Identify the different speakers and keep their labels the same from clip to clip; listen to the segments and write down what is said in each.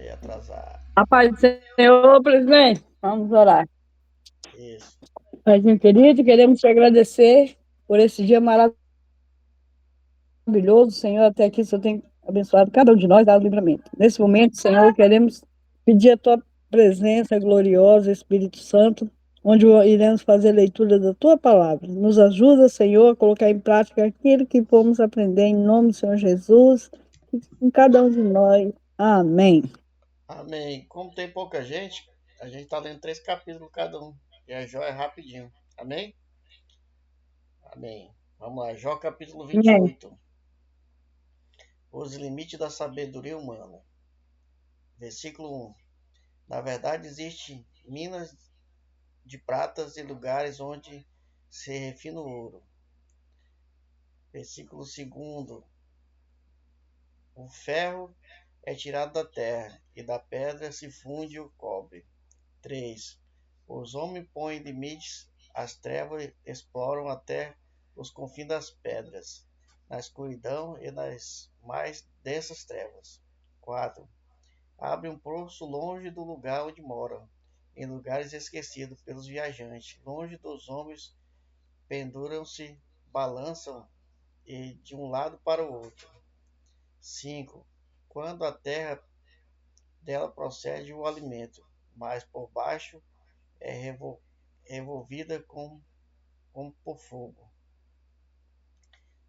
Speaker 1: meio atrasado.
Speaker 2: A paz do Senhor, presidente. Vamos orar.
Speaker 1: Isso.
Speaker 2: Paizinho querido, queremos te agradecer por esse dia maravilhoso. Senhor, até aqui o Senhor tem abençoado cada um de nós, dado livramento. Nesse momento, Senhor, queremos pedir a tua presença gloriosa, Espírito Santo, onde iremos fazer leitura da tua palavra. Nos ajuda, Senhor, a colocar em prática aquilo que fomos aprender em nome do Senhor Jesus, em cada um de nós. Amém.
Speaker 1: Amém. Como tem pouca gente, a gente está lendo 3 capítulos cada um. E a Jó é rapidinho. Amém? Amém. Vamos lá, Jó capítulo
Speaker 2: Amém.
Speaker 1: 28. Os limites da sabedoria humana. Versículo 1. Na verdade, existem minas de pratas e lugares onde se refina o ouro. Versículo 2. O ferro é tirado da terra, e da pedra se funde o cobre. 3. Os homens põem limites às trevas, exploram até os confins das pedras, na escuridão e nas mais densas trevas. 4. Abre um poço longe do lugar onde moram, em lugares esquecidos pelos viajantes, longe dos homens, penduram-se, balançam e de um lado para o outro. 5. Quando a terra dela procede o alimento, mas por baixo é revolvida como por fogo.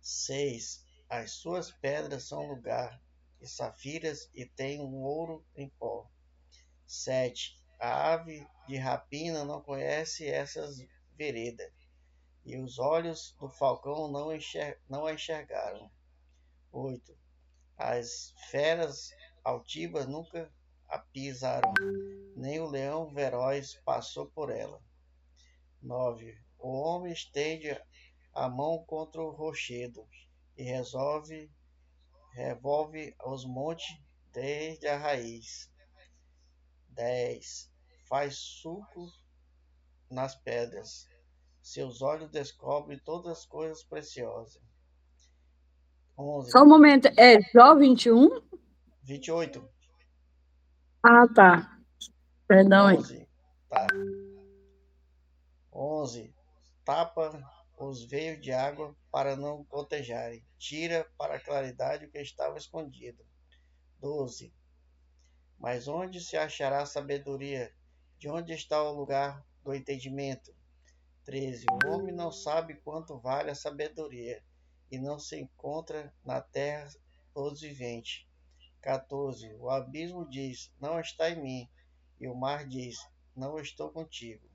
Speaker 1: 6. As suas pedras são lugar de safiras e tem um ouro em pó. 7. A ave de rapina não conhece essas veredas, e os olhos do falcão não a enxergaram. 8. As feras altivas nunca a pisaram, nem o leão feroz passou por ela. 9. O homem estende a mão contra o rochedo e revolve os montes desde a raiz. 10. Faz sulco nas pedras. Seus olhos descobrem todas as coisas preciosas. 11.
Speaker 2: Só um momento. É Jó 21?
Speaker 1: 28.
Speaker 2: Ah, tá. Perdão aí.
Speaker 1: 11. Tá. 11. Tapa os veios de água para não gotejarem. Tira para a claridade o que estava escondido. 12. Mas onde se achará a sabedoria? De onde está o lugar do entendimento? 13. O homem não sabe quanto vale a sabedoria, e não se encontra na terra dos viventes. 14. O abismo diz, não está em mim, e o mar diz, não estou contigo.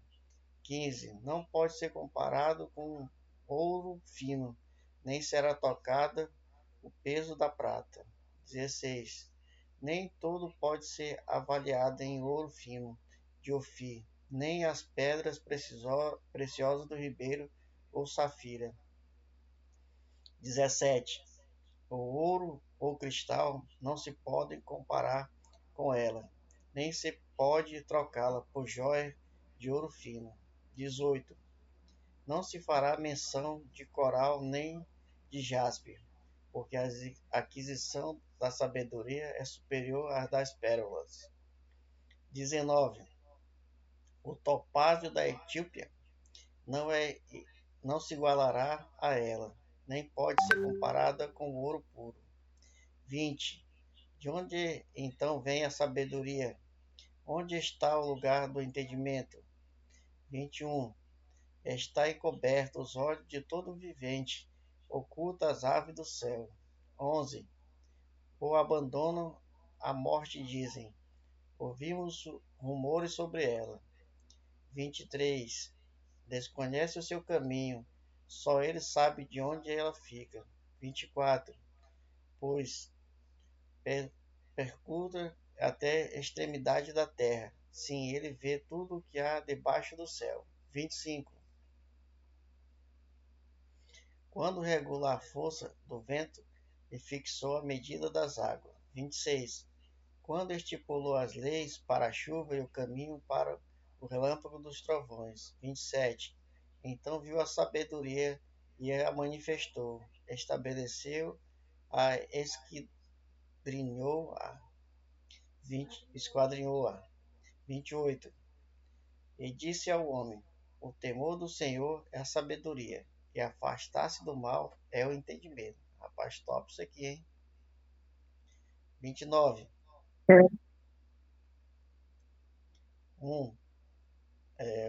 Speaker 1: 15. Não pode ser comparado com ouro fino, nem será tocada o peso da prata. 16. Nem todo pode ser avaliado em ouro fino de Ofir, nem as pedras preciosas do ribeiro ou safira. 17. O ouro ou cristal não se podem comparar com ela, nem se pode trocá-la por joia de ouro fino. 18. Não se fará menção de coral nem de jaspe, porque a aquisição da sabedoria é superior à das pérolas. 19. O topázio da Etiópia não se igualará a ela, nem pode ser comparada com o ouro puro. 20. De onde então vem a sabedoria? Onde está o lugar do entendimento? 21. Está encoberto os olhos de todo vivente, oculta as aves do céu. 11. O abandonam a morte, dizem. Ouvimos rumores sobre ela. 23. Desconhece o seu caminho, só ele sabe de onde ela fica. 24. Pois percuta até a extremidade da terra. Sim, ele vê tudo o que há debaixo do céu. 25. Quando regula a força do vento e fixou a medida das águas. 26. Quando estipulou as leis para a chuva e o caminho para o relâmpago dos trovões. 27. Então viu a sabedoria e a manifestou, estabeleceu, a esquadrinhou. esquadrinhou-a. 28. E disse ao homem: o temor do Senhor é a sabedoria, e afastar-se do mal é o entendimento. Rapaz, top isso aqui, hein? 29.
Speaker 2: É.
Speaker 1: 1.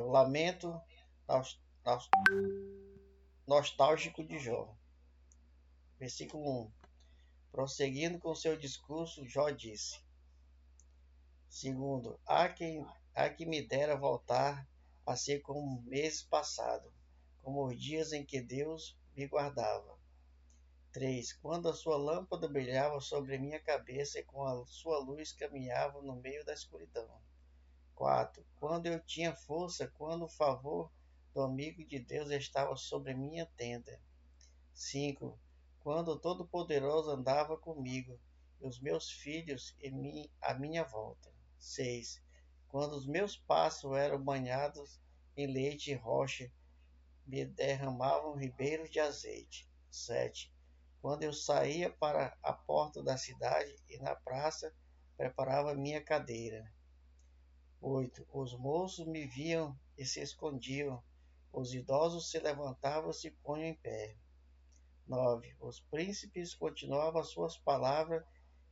Speaker 1: O lamento nostálgico de Jó. Versículo 1. Prosseguindo com seu discurso, Jó disse: Segundo, há que me dera voltar a ser como meses passados, como os dias em que Deus me guardava. 3. Quando a sua lâmpada brilhava sobre minha cabeça e com a sua luz caminhava no meio da escuridão. 4. Quando eu tinha força, quando o favor do amigo de Deus estava sobre minha tenda. 5. Quando o Todo-Poderoso andava comigo, e os meus filhos à minha volta. 6. Quando os meus passos eram banhados em leite e rocha, me derramavam ribeiros de azeite. 7. Quando eu saía para a porta da cidade e na praça preparava minha cadeira. 8. Os moços me viam e se escondiam. Os idosos se levantavam e se punham em pé. 9. Os príncipes continuavam as suas palavras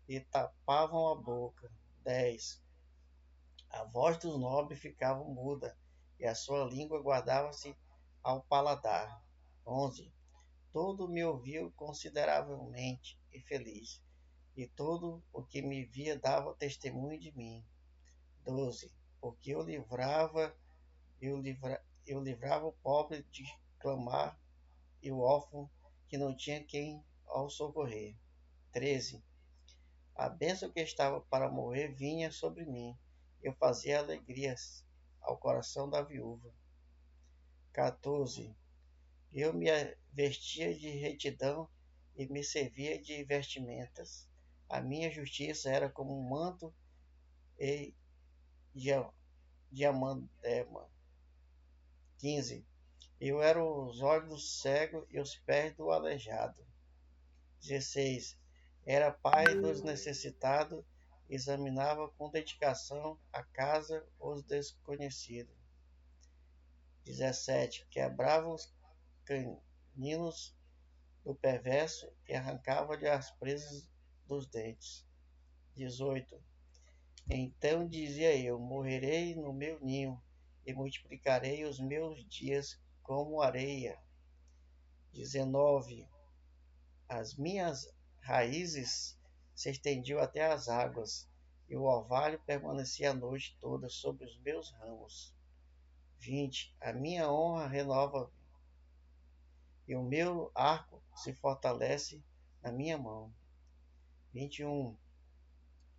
Speaker 1: e tapavam a boca. 10. A voz dos nobres ficava muda e a sua língua guardava-se ao paladar. 11. Todo me ouviu consideravelmente e feliz, e todo o que me via dava testemunho de mim. 12. Porque eu livrava o pobre de clamar e o órfão que não tinha quem ao socorrer. 13. A bênção que estava para morrer vinha sobre mim. Eu fazia alegrias ao coração da viúva. 14. Eu me vestia de retidão e me servia de vestimentas. A minha justiça era como um manto e diamantema. 15. Eu era os olhos do cego e os pés do aleijado. 16. Era pai dos necessitados, examinava com dedicação a casa os desconhecidos. 17. Quebrava os caninos do perverso e arrancava-lhe as presas dos dentes. 18. Então dizia eu: morrerei no meu ninho e multiplicarei os meus dias como areia. 19. As minhas raízes se estendiam até as águas, e o orvalho permanecia a noite toda sobre os meus ramos. 20. A minha honra renova, e o meu arco se fortalece na minha mão. 21.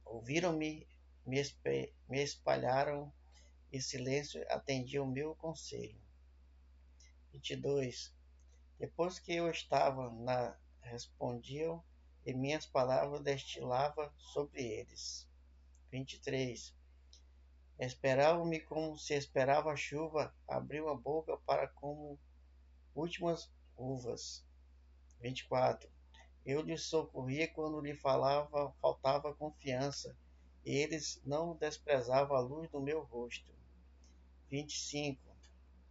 Speaker 1: Ouviram-me, me espalharam, e silêncio atendia o meu conselho. 22. Depois que eu estava respondiam, e minhas palavras destilava sobre eles. 23. Esperavam-me como se esperava a chuva, abriu a boca para como últimas uvas. 24. Eu lhes socorria quando lhe faltava confiança, e eles não desprezavam a luz do meu rosto. 25.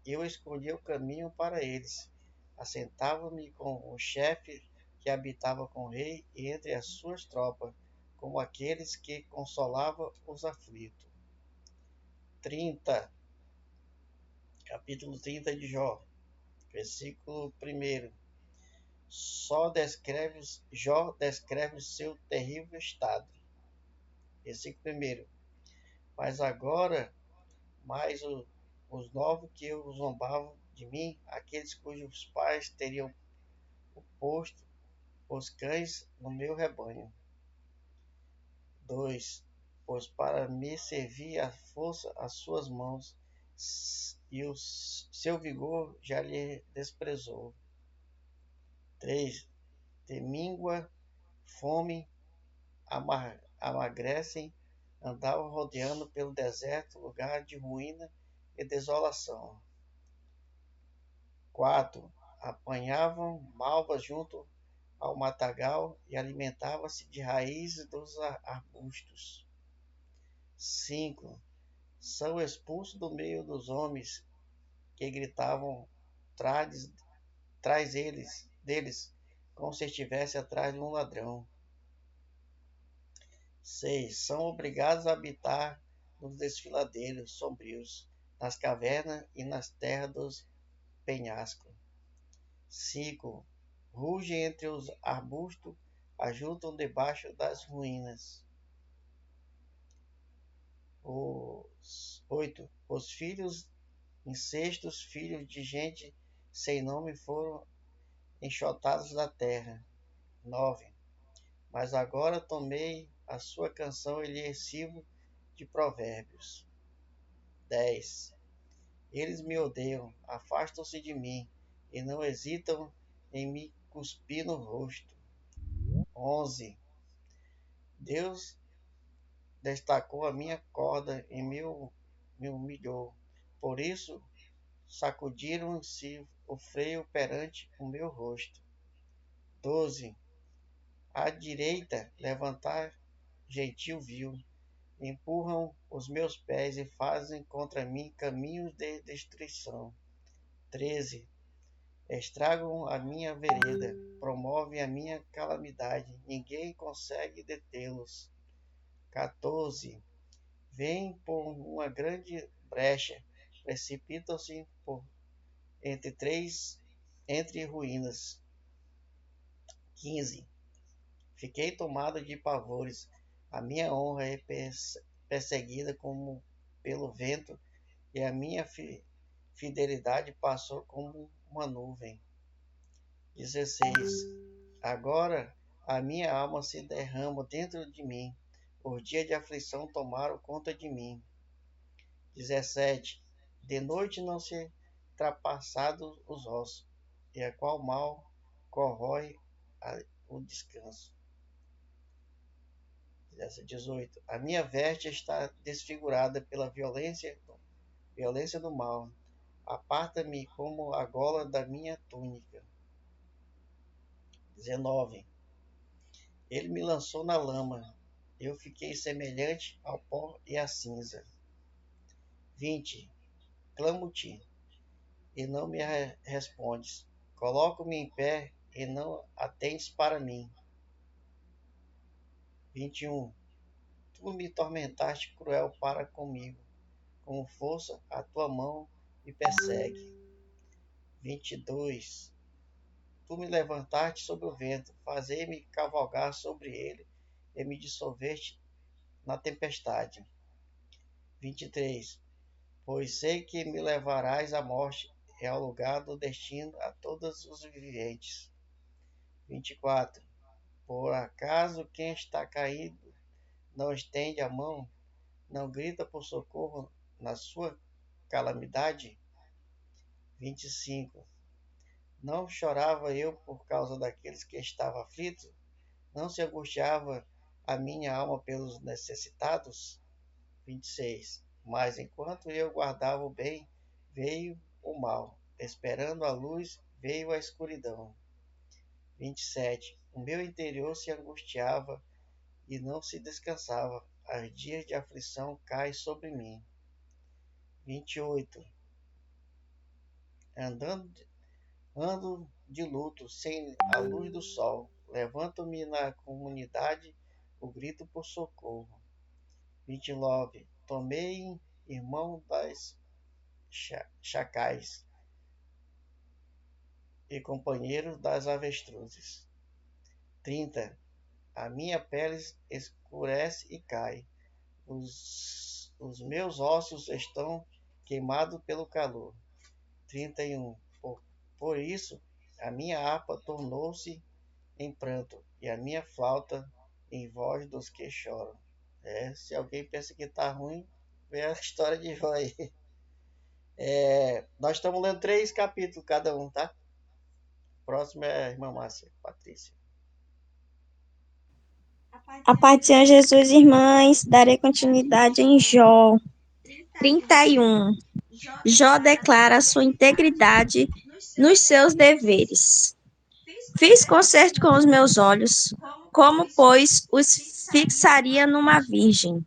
Speaker 1: Eu escolhia o caminho para eles. Assentava-me com o chefe que habitava com o rei e entre as suas tropas, como aqueles que consolavam os aflitos. 30. Capítulo 30 de Jó, versículo 1. Jó descreve o seu terrível estado. Versículo 1. Mas agora, os novos que eu zombavam de mim, aqueles cujos pais teriam posto os cães no meu rebanho. 2. Pois para me servir a força as suas mãos, e o seu vigor já lhe desprezou. 3. De míngua, fome, amagrecem, andavam rodeando pelo deserto, lugar de ruína e desolação. 4. Apanhavam malvas junto ao matagal e alimentavam-se de raízes dos arbustos. 5. São expulsos do meio dos homens que gritavam traz, traz deles, como se estivesse atrás de um ladrão. 6. São obrigados a habitar nos desfiladeiros sombrios, nas cavernas e nas terras dos penhascos. 5. Rugem entre os arbustos, ajuntam debaixo das ruínas. 8. Os filhos incestos, filhos de gente sem nome, foram enxotados da terra. 9. Mas agora tomei a sua canção e lhe sirvo de provérbios. 10. Eles me odeiam, afastam-se de mim e não hesitam em me cuspir no rosto. 11. Deus destacou a minha corda e me humilhou. Por isso sacudiram-se o freio perante o meu rosto. 12. À direita levantar gentil vil, empurram os meus pés e fazem contra mim caminhos de destruição. 13. Estragam a minha vereda, promovem a minha calamidade, ninguém consegue detê-los. 14. Vêm por uma grande brecha, precipitam-se por entre ruínas. 15. Fiquei tomado de pavores, a minha honra é perseguida como pelo vento, e a minha fidelidade passou como uma nuvem. 16. Agora a minha alma se derrama dentro de mim, os dias de aflição tomaram conta de mim. 17. De noite não se trapassados os ossos, e a qual mal corrói o descanso. 18. A minha veste está desfigurada pela violência do mal. Aparta-me como a gola da minha túnica. 19. Ele me lançou na lama. Eu fiquei semelhante ao pó e à cinza. 20. Clamo-te e não me respondes. Coloco-me em pé e não atendes para mim. 21. Tu me tormentaste cruel para comigo. Com força a tua mão me persegue. 22. Tu me levantaste sobre o vento, fazei-me cavalgar sobre ele e me dissolveste na tempestade. 23. Pois sei que me levarás à morte e ao lugar do destino a todos os viventes. 24. Por acaso quem está caído não estende a mão, não grita por socorro na sua calamidade? 25. Não chorava eu por causa daqueles que estavam aflitos? Não se angustiava a minha alma pelos necessitados? 26. Mas enquanto eu guardava o bem, veio o mal. Esperando a luz, veio a escuridão. 27. O meu interior se angustiava e não se descansava. As dias de aflição caem sobre mim. 28. Ando de luto, sem a luz do sol. Levanto-me na comunidade o grito por socorro. 29. Tomei irmão das chacais e companheiro das avestruzes. 30. A minha pele escurece e cai. Os meus ossos estão queimados pelo calor. 31. Por isso, a minha harpa tornou-se em pranto, e a minha flauta em voz dos que choram. Se alguém pensa que tá ruim, vê a história de Jó aí. Nós estamos lendo 3 capítulos cada um, tá? O próximo é a irmã Márcia, Patrícia.
Speaker 3: A paz do Senhor Jesus, irmãs, darei continuidade em Jó 31. Jó declara sua integridade nos seus deveres. Fiz concerto com os meus olhos, como, pois, os fixaria numa virgem?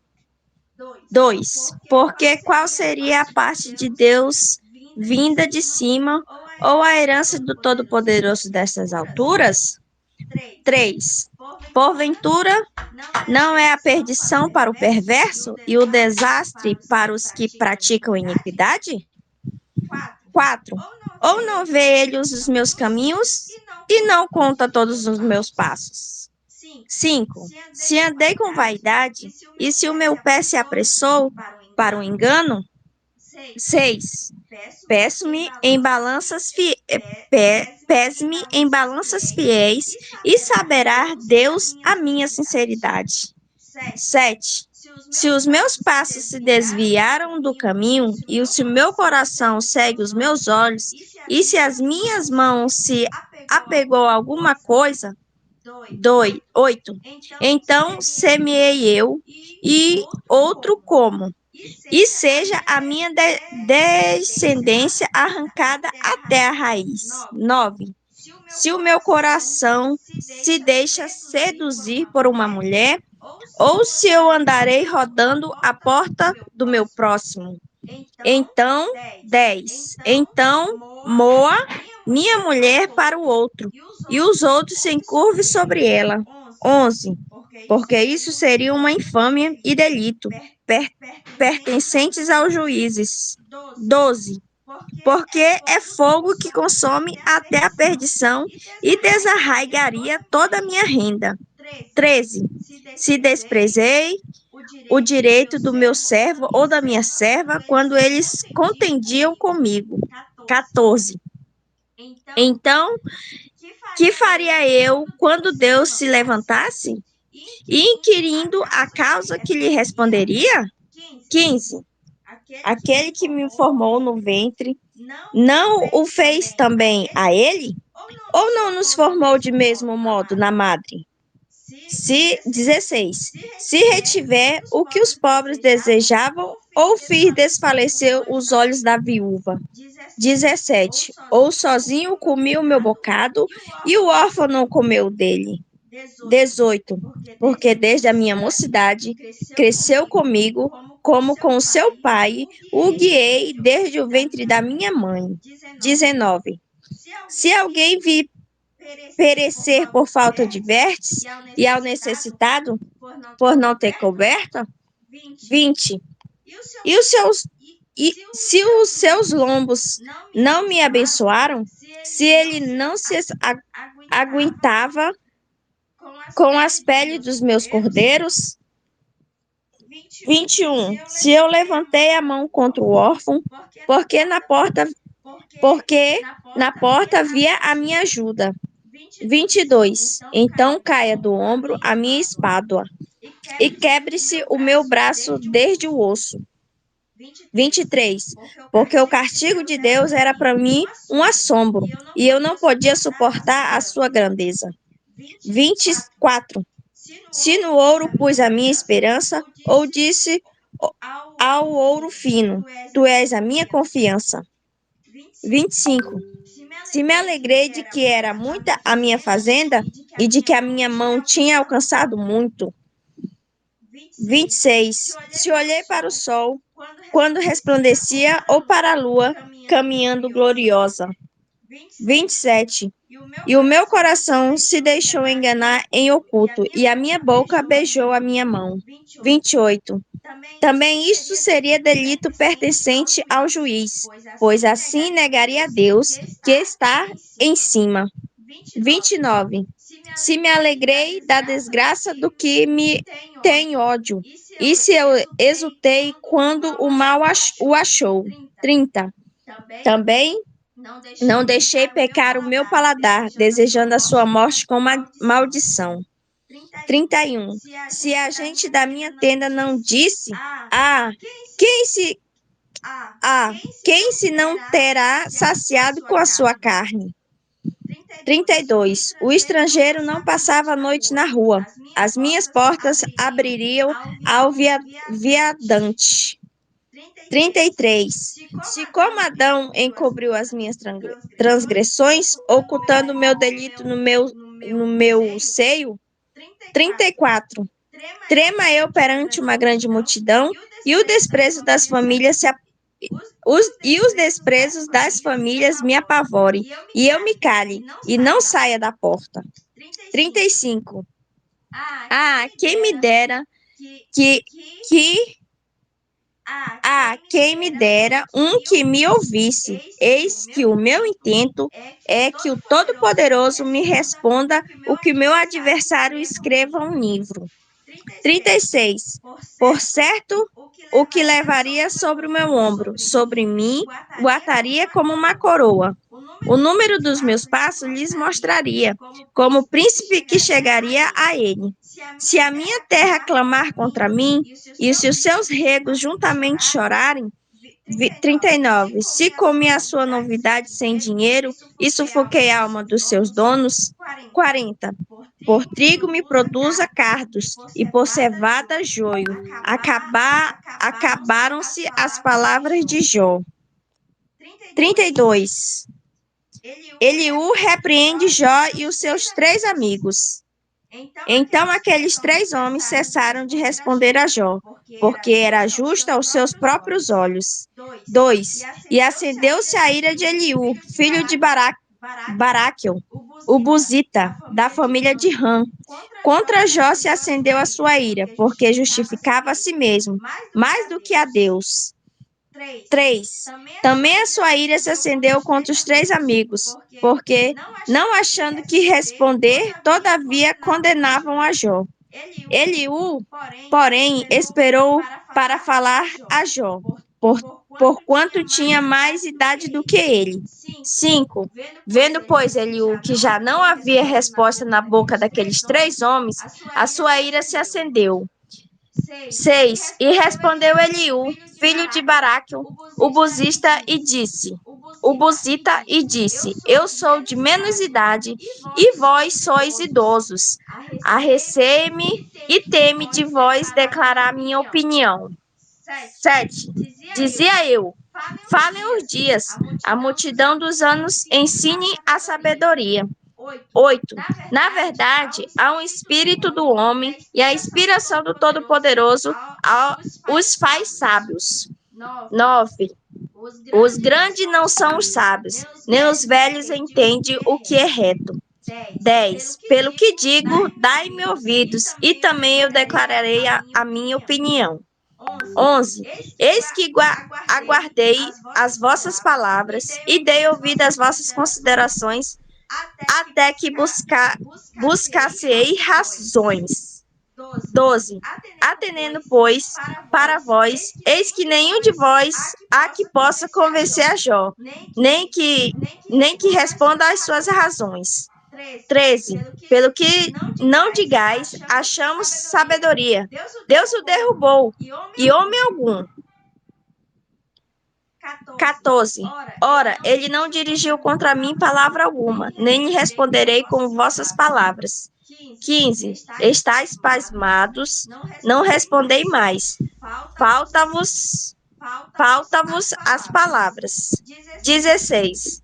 Speaker 3: 2. Porque qual seria a parte de Deus vinda de cima ou a herança do Todo-Poderoso dessas alturas? 3. Porventura, não é a perdição para o perverso e o desastre para os que praticam iniquidade? 4. Ou não vê ele os meus caminhos e não conta todos os meus passos? 5. Se andei com vaidade e se o meu pé se apressou para o engano? 6. Peço-me em balanças pese-me em balanças fiéis e saberá Deus a minha sinceridade. 7. Se os meus passos se desviaram do caminho e se o meu coração segue os meus olhos e se as minhas mãos se apegou a alguma coisa? 8. Então semeei eu e outro como, e seja a minha descendência arrancada até a raiz. 9. Se o meu coração se deixa seduzir por uma mulher, ou se eu andarei rodando a porta do meu próximo. Então, 10. Então, moa minha mulher para o outro, e os outros se encurvem sobre ela. 11. Porque isso seria uma infâmia e delito, pertencentes aos juízes. 12. Porque é fogo que consome até a perdição e desarraigaria toda a minha renda. 13. Se desprezei o direito do meu servo ou da minha serva quando eles contendiam comigo. 14. Então, que faria eu quando Deus se levantasse? E inquirindo a causa que lhe responderia? 15. Aquele que me formou no ventre, não o fez também a ele? Ou não nos formou de mesmo modo na madre? 16. Se retiver o que os pobres desejavam, ou fiz desfalecer os olhos da viúva. 17. Ou sozinho comi o meu bocado, e o órfão não comeu dele. 18. Porque desde a minha mocidade cresceu comigo, como com o seu pai, o guiei desde o ventre da minha mãe. 19. Se alguém vir perecer por falta de vértice, e ao necessitado por não ter coberta? 20. E se os seus lombos não me abençoaram, se ele não se aguentava com as peles dos meus cordeiros? 21. Se eu levantei a mão contra o órfão, porque na porta via a minha ajuda. 22. Então caia do ombro a minha espádua, e quebre-se o meu braço desde o osso. 23. Porque o castigo de Deus era para mim um assombro, e eu não podia suportar a sua grandeza. 24. Se no ouro pus a minha esperança, ou disse ao ouro fino, tu és a minha confiança. 25. Se me alegrei de que era muita a minha fazenda e de que a minha mão tinha alcançado muito. 26. Se olhei para o sol, quando resplandecia, ou para a lua, caminhando gloriosa. 27. E o meu coração se deixou enganar em oculto, e a minha boca beijou a minha mão. 28. Também isto seria delito pertencente ao juiz, pois assim negaria a Deus, que está em cima. 29. Se me alegrei da desgraça do que me tem ódio, e se eu exultei quando o mal o achou. 30. Também não deixei pecar o meu paladar, desejando a sua morte com maldição. 31. Se a gente da minha tenda não disse, ah, quem se não terá saciado com a sua carne? 32. O estrangeiro não passava a noite na rua. As minhas portas abririam ao viandante. 33. Se como Adão encobriu as minhas transgressões, ocultando o meu delito no meu seio. 34. Trema eu perante uma grande multidão, e o desprezo das famílias os desprezos das famílias me apavorem, e eu me cale, e não saia da porta. 35. Quem me dera que, que quem me dera que me ouvisse. Eis que o meu intento é que o Todo-Poderoso me responda o que o meu adversário escreva um livro. 36. Por certo, o que levaria sobre o meu ombro, sobre mim, o ataria como uma coroa. O número dos meus passos lhes mostraria, como príncipe que chegaria a ele. Se a minha terra clamar contra mim, e se os seus regos juntamente chorarem, 39. Se comi a sua novidade sem dinheiro e sufoquei a alma dos seus donos. 40. Por trigo me produza cardos, e por cevada joio. Acabaram-se as palavras de Jó. 32. Eliú repreende Jó e os seus 3 amigos. Então aqueles 3 homens cessaram de responder a Jó, porque era justo aos seus próprios olhos. 2. E acendeu-se a ira de Eliú, filho de Baraquiel, o Buzita, da família de Ram. Contra Jó se acendeu a sua ira, porque justificava a si mesmo, mais do que a Deus. 3. Também a sua ira se acendeu contra os 3 amigos, porque, não achando que responder, todavia condenavam a Jó. Eliú, porém, esperou para falar a Jó, porquanto tinha mais idade do que ele. 5. Vendo, pois, Eliú que já não havia resposta na boca daqueles 3 homens, a sua ira se acendeu. 6. E respondeu Eliú, filho de Baraquiel, o Buzita, e disse: Eu sou de menos idade, e vós sois idosos. Arrecei-me e teme de vós declarar minha opinião. 7. Dizia eu: falem os dias, a multidão dos anos ensine a sabedoria. 8. Na verdade, há um espírito do homem e a inspiração do Todo-Poderoso os faz sábios. 9. Os grandes não são os sábios, nem os velhos entendem o que é reto. 10. Pelo que digo, dai-me ouvidos, e também eu declararei a minha opinião. 11. Eis que aguardei as vossas palavras e dei ouvido às vossas considerações, até que buscassei razões. 12. Atenendo, pois, para vós, eis que nenhum de vós há que possa convencer a Jó, nem que responda às suas razões. 13. Pelo que não digais, achamos sabedoria. Deus o derrubou, e homem algum. 14. Ora, ele não dirigiu contra mim palavra alguma, nem lhe responderei com vossas palavras. 15. Estais pasmados, não respondei mais. Falta-vos as palavras. 16.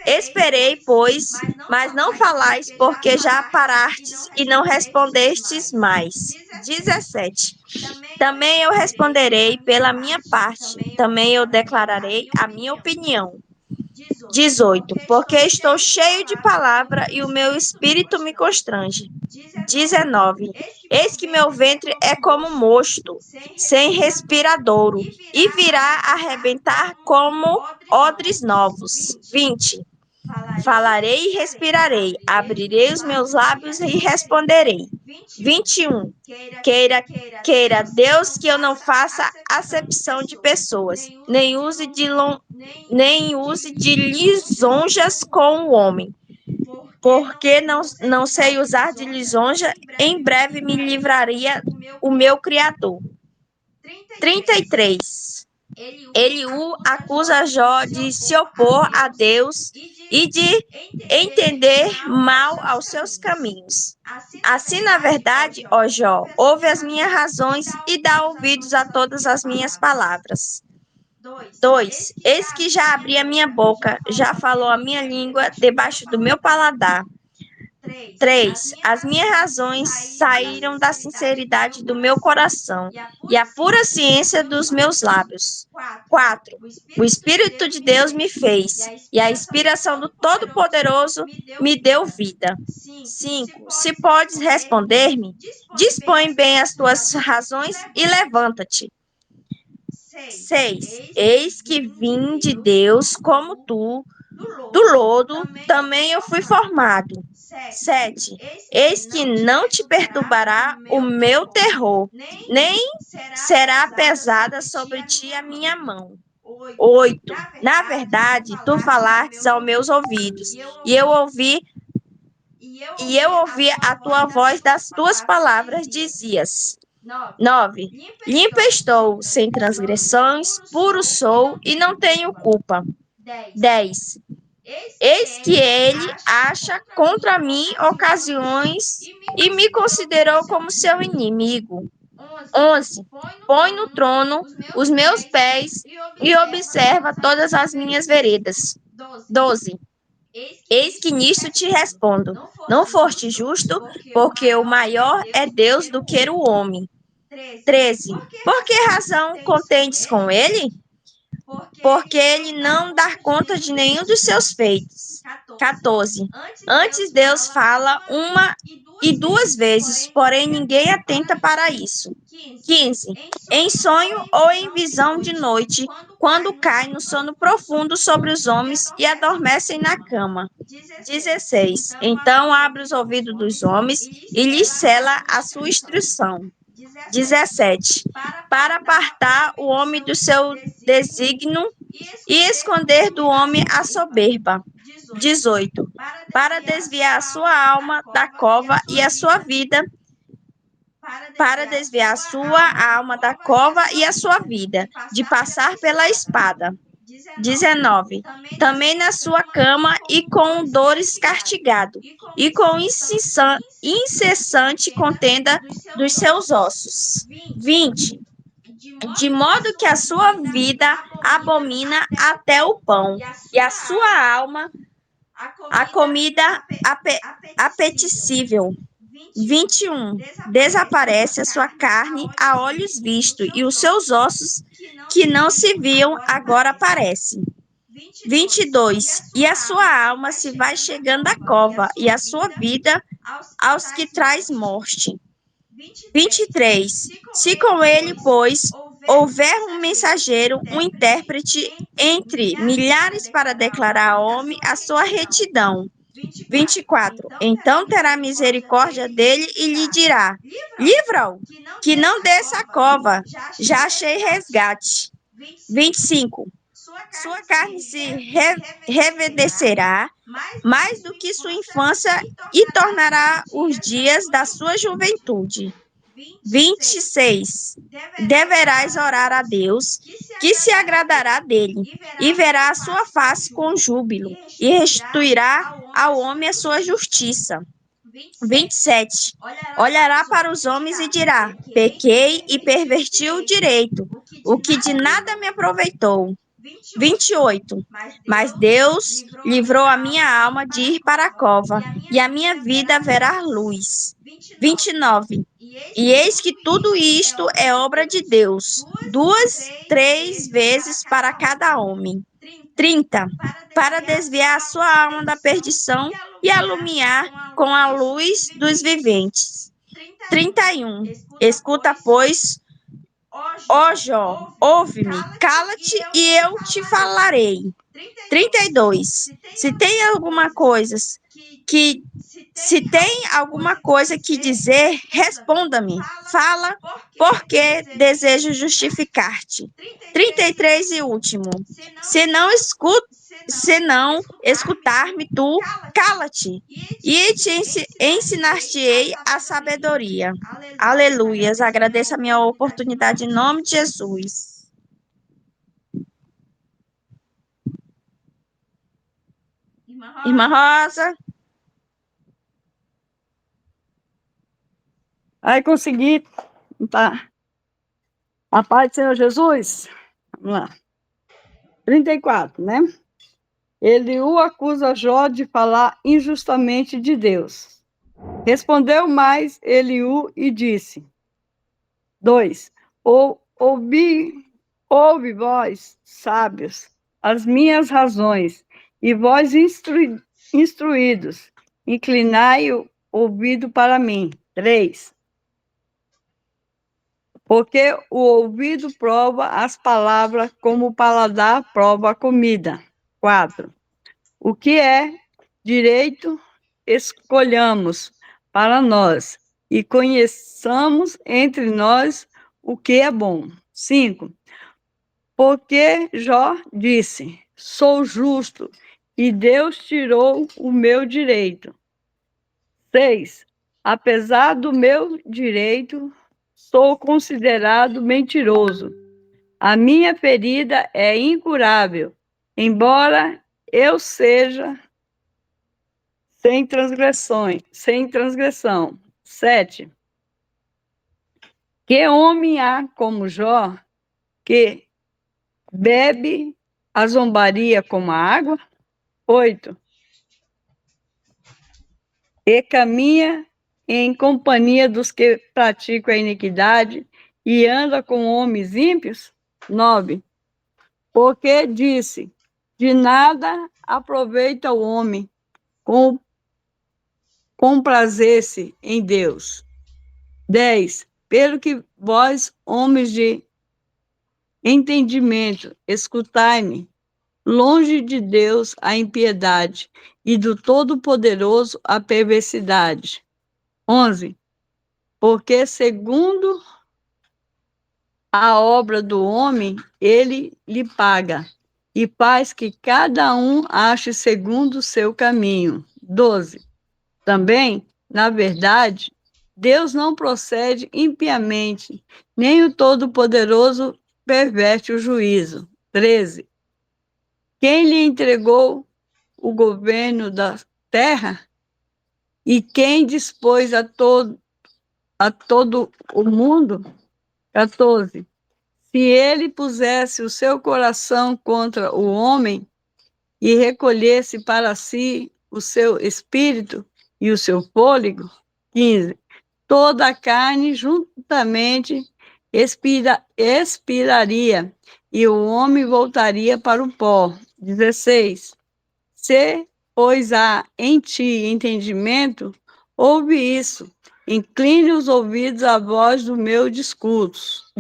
Speaker 3: Esperei, pois, mas não falais, porque já parastes e não respondestes mais. 17. Também eu responderei pela minha parte, também eu declararei a minha opinião. 18. Porque estou cheio de palavra e o meu espírito me constrange. 19. Eis que meu ventre é como mosto, sem respiradouro, e virá arrebentar como odres novos. 20. Falarei e respirarei, abrirei os meus lábios e responderei. 21. Queira Deus que eu não faça acepção de pessoas, nem use de lisonjas com o homem. Porque não sei usar de lisonja, em breve me livraria o meu Criador. 33. Eliú acusa Jó de se opor a Deus e de entender mal aos seus caminhos. Assim, na verdade, ó Jó, ouve as minhas razões e dá ouvidos a todas as minhas palavras. 2. Eis que já abri a minha boca, já falou a minha língua debaixo do meu paladar. 3. As minhas razões saíram da sinceridade do meu coração e a pura ciência dos meus lábios. 4. O Espírito de Deus me fez e a inspiração do Todo-Poderoso me deu vida. 5. Se podes responder-me, dispõe bem as tuas razões e levanta-te. 6. Eis que vim de Deus como tu, do lodo também eu fui formado. 7. Eis que não te perturbará o meu terror, nem será pesada sobre ti a minha mão. 8. Na verdade, tu falastes aos meus ouvidos, e eu ouvi a tua voz das tuas palavras, dizias. 9. Limpo estou, sem transgressões, puro sou e não tenho culpa. 10. Eis que ele acha contra mim ocasiões e me considerou como seu inimigo. 11. Põe no trono os meus pés e observa todas as minhas veredas. 12. Eis que nisto te respondo: não foste justo, porque o maior é Deus do que o homem. 13. Por que razão contendes com ele? Porque ele não dá conta de nenhum dos seus feitos. 14. Antes Deus fala uma e duas vezes, porém ninguém atenta para isso. 15. Em sonho ou em visão de noite, quando cai no sono profundo sobre os homens e adormecem na cama. 16. Então abre os ouvidos dos homens e lhes cela a sua instrução. 17. Para apartar o homem do seu desígnio e esconder do homem a soberba. 18. Para desviar a sua alma da cova e a sua vida, para desviar a sua alma da cova e a sua vida, de passar pela espada. 19. Também na sua cama e com dores castigado, e com incessante contenda dos seus ossos. 20. De modo que a sua vida abomina até o pão, e a sua alma a comida apetecível. 21. Desaparece a sua carne a olhos vistos, e os seus ossos que não se viam agora aparecem. 22. E a sua alma se vai chegando à cova, e a sua vida aos que traz morte. 23. Se com ele, pois, houver um mensageiro, um intérprete entre milhares para declarar ao homem a sua retidão. 24. Então terá misericórdia dele e lhe dirá: livra-o, que não desça a cova, já achei resgate. 25. Sua carne se reverdecerá mais do que sua infância e tornará os dias da sua juventude. 26. Deverás orar a Deus, que se agradará dele, e verá a sua face com júbilo, e restituirá ao homem a sua justiça. 27. Olhará para os homens e dirá: pequei e perverti o direito, o que de nada me aproveitou. 28. Mas Deus livrou a minha alma de ir para a cova, e a minha vida verá luz. 29. E eis que tudo isto é obra de Deus, 2, 3 vezes para cada homem. 30. Para desviar a sua alma da perdição e alumiar com a luz dos viventes. 31. Escuta, pois, ó Jó, ouve-me, cala-te e eu te falarei. 32. Se tem alguma coisa que dizer, responda-me. Fala, porque desejo justificar-te. 33 e último. Se não escutar-me tu, cala-te, e te ensinar-te-ei a sabedoria. Aleluias. Agradeço a minha oportunidade em nome de Jesus. Irmã Rosa.
Speaker 2: Aí consegui. Tá. A paz do Senhor Jesus. Vamos lá. 34, né? Ele o acusa Jó de falar injustamente de Deus. Respondeu mais Eliú e disse: 2. Ouve vós, sábios, as minhas razões, e vós instruídos, inclinai o ouvido para mim. 3. Porque o ouvido prova as palavras, como o paladar prova a comida. 4. O que é direito, escolhamos para nós, e conheçamos entre nós o que é bom. 5. Porque Jó disse: sou justo, e Deus tirou o meu direito. 6. Apesar do meu direito, sou considerado mentiroso. A minha ferida é incurável, embora eu seja sem transgressão. 7. Que homem há como Jó, que bebe a zombaria como a água? 8. E caminha em companhia dos que praticam a iniquidade e anda com homens ímpios? 9. Porque disse: de nada aproveita o homem comprazer-se em Deus. 10. Pelo que vós, homens de entendimento, escutai-me, longe de Deus a impiedade, e do Todo-Poderoso a perversidade. 11. Porque segundo a obra do homem, ele lhe paga, e faz que cada um ache segundo o seu caminho. 12. Também, na verdade, Deus não procede impiamente, nem o Todo-Poderoso perverte o juízo. 13. Quem lhe entregou o governo da terra? E quem dispôs a todo o mundo? 14. Se ele pusesse o seu coração contra o homem e recolhesse para si o seu espírito e o seu fôlego? 15. Toda a carne juntamente expiraria, e o homem voltaria para o pó. 16. Se, pois, há em ti entendimento, ouve isso. Incline os ouvidos à voz do meu discurso.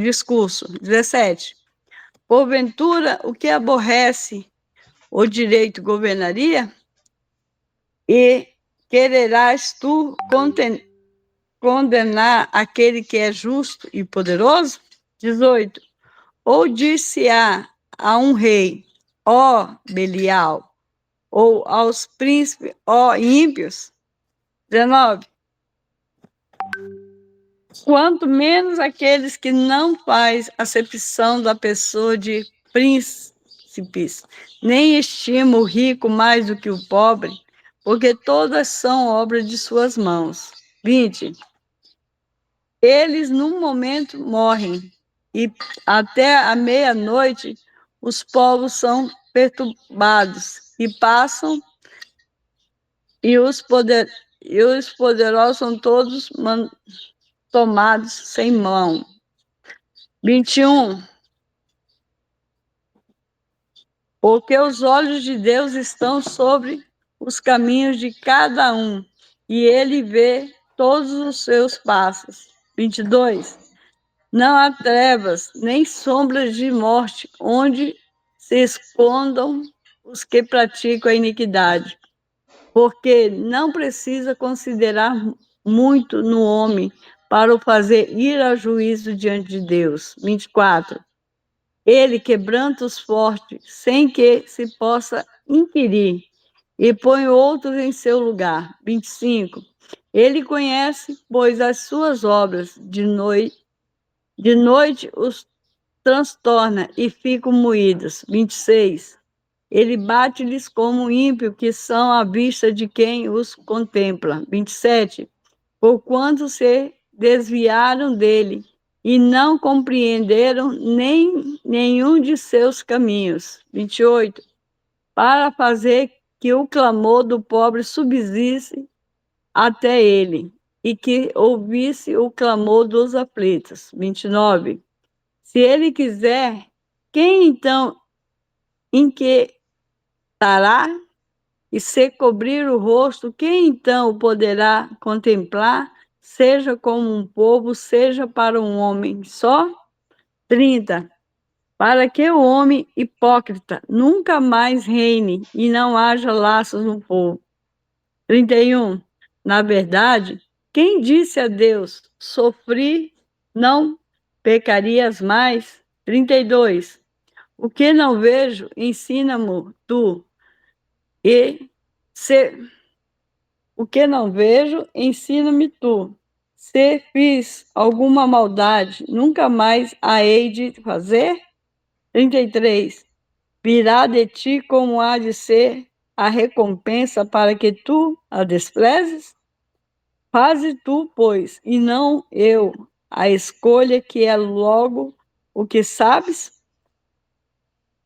Speaker 2: 17. Porventura, o que aborrece o direito governaria? E quererás tu condenar aquele que é justo e poderoso? 18. Ou dir-se-á a um rei, ó Belial, ou aos príncipes, ó ímpios? 19. Quanto menos aqueles que não faz acepção da pessoa de príncipes, nem estima o rico mais do que o pobre, porque todas são obras de suas mãos. 20. Eles, num momento, morrem, e até a meia-noite os povos são perturbados, e passam, e os poderosos são todos tomados sem mão. 21. Porque os olhos de Deus estão sobre os caminhos de cada um, e ele vê todos os seus passos. 22. Não há trevas, nem sombras de morte, onde se escondam os que praticam a iniquidade. Porque não precisa considerar muito no homem para o fazer ir ao juízo diante de Deus. 24. Ele quebranta os fortes, sem que se possa inquirir, e põe outros em seu lugar. 25. Ele conhece, pois, as suas obras. De noite os transtorna e ficam moídos. 26. Ele bate-lhes como ímpio, que são à vista de quem os contempla. 27. Porquanto se desviaram dele e não compreenderam nem nenhum de seus caminhos. 28. Para fazer que o clamor do pobre subsiste até ele, e que ouvisse o clamor dos aflitos. 29. Se ele quiser, quem então inquietará? E se cobrir o rosto, quem então o poderá contemplar? Seja como um povo, seja para um homem só? 30. Para que o homem hipócrita nunca mais reine e não haja laços no povo. 31. Na verdade, quem disse a Deus, sofri, não pecarias mais? 32. O que não vejo, ensina-me tu, e se o que não vejo, ensina-me tu. Se fiz alguma maldade, nunca mais a hei de fazer? 33. Virá de ti como há de ser a recompensa para que tu a desprezes? Faze tu, pois, e não eu, a escolha que é logo o que sabes?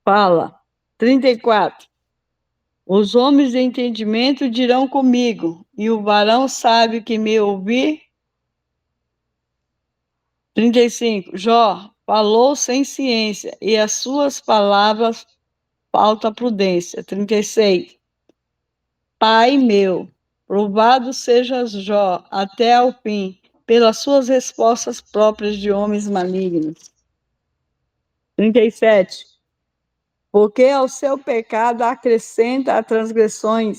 Speaker 2: Fala. 34. Os homens de entendimento dirão comigo, e o varão sábio que me ouvir. 35. Jó falou sem ciência, e as suas palavras falta prudência. 36. Pai meu, louvado sejas Jó até ao fim, pelas suas respostas próprias de homens malignos. 37. Porque ao seu pecado acrescenta a transgressão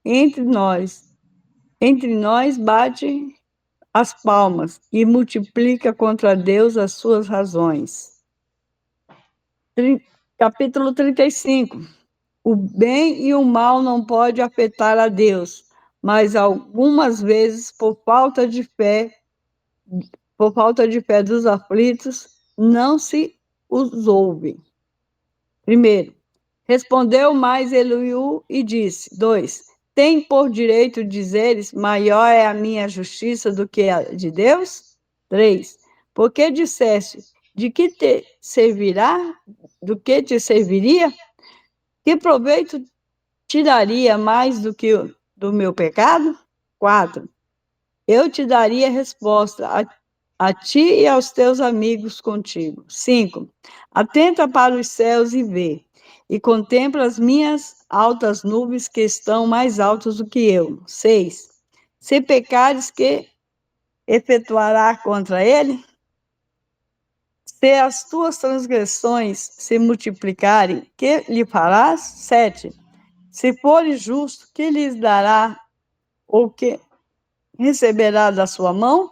Speaker 2: entre nós. Entre nós bate as palmas e multiplica contra Deus as suas razões. Capítulo 35. O bem e o mal não pode afetar a Deus, mas algumas vezes, por falta de fé dos aflitos, não se os ouve. Primeiro, respondeu mais Eliú e disse. 2. Tem por direito dizeres, maior é a minha justiça do que a de Deus? 3. Porque disseste, de que te servirá? Do que te serviria? Que proveito te daria mais do que do meu pecado? 4. Eu te daria resposta a ti e aos teus amigos contigo. 5. Atenta para os céus e vê, e contempla as minhas altas nuvens que estão mais altas do que eu. 6. Se pecares, que efetuará contra ele? Se as tuas transgressões se multiplicarem, que lhe farás? 7. Se fores justo, que lhes dará ou que receberá da sua mão?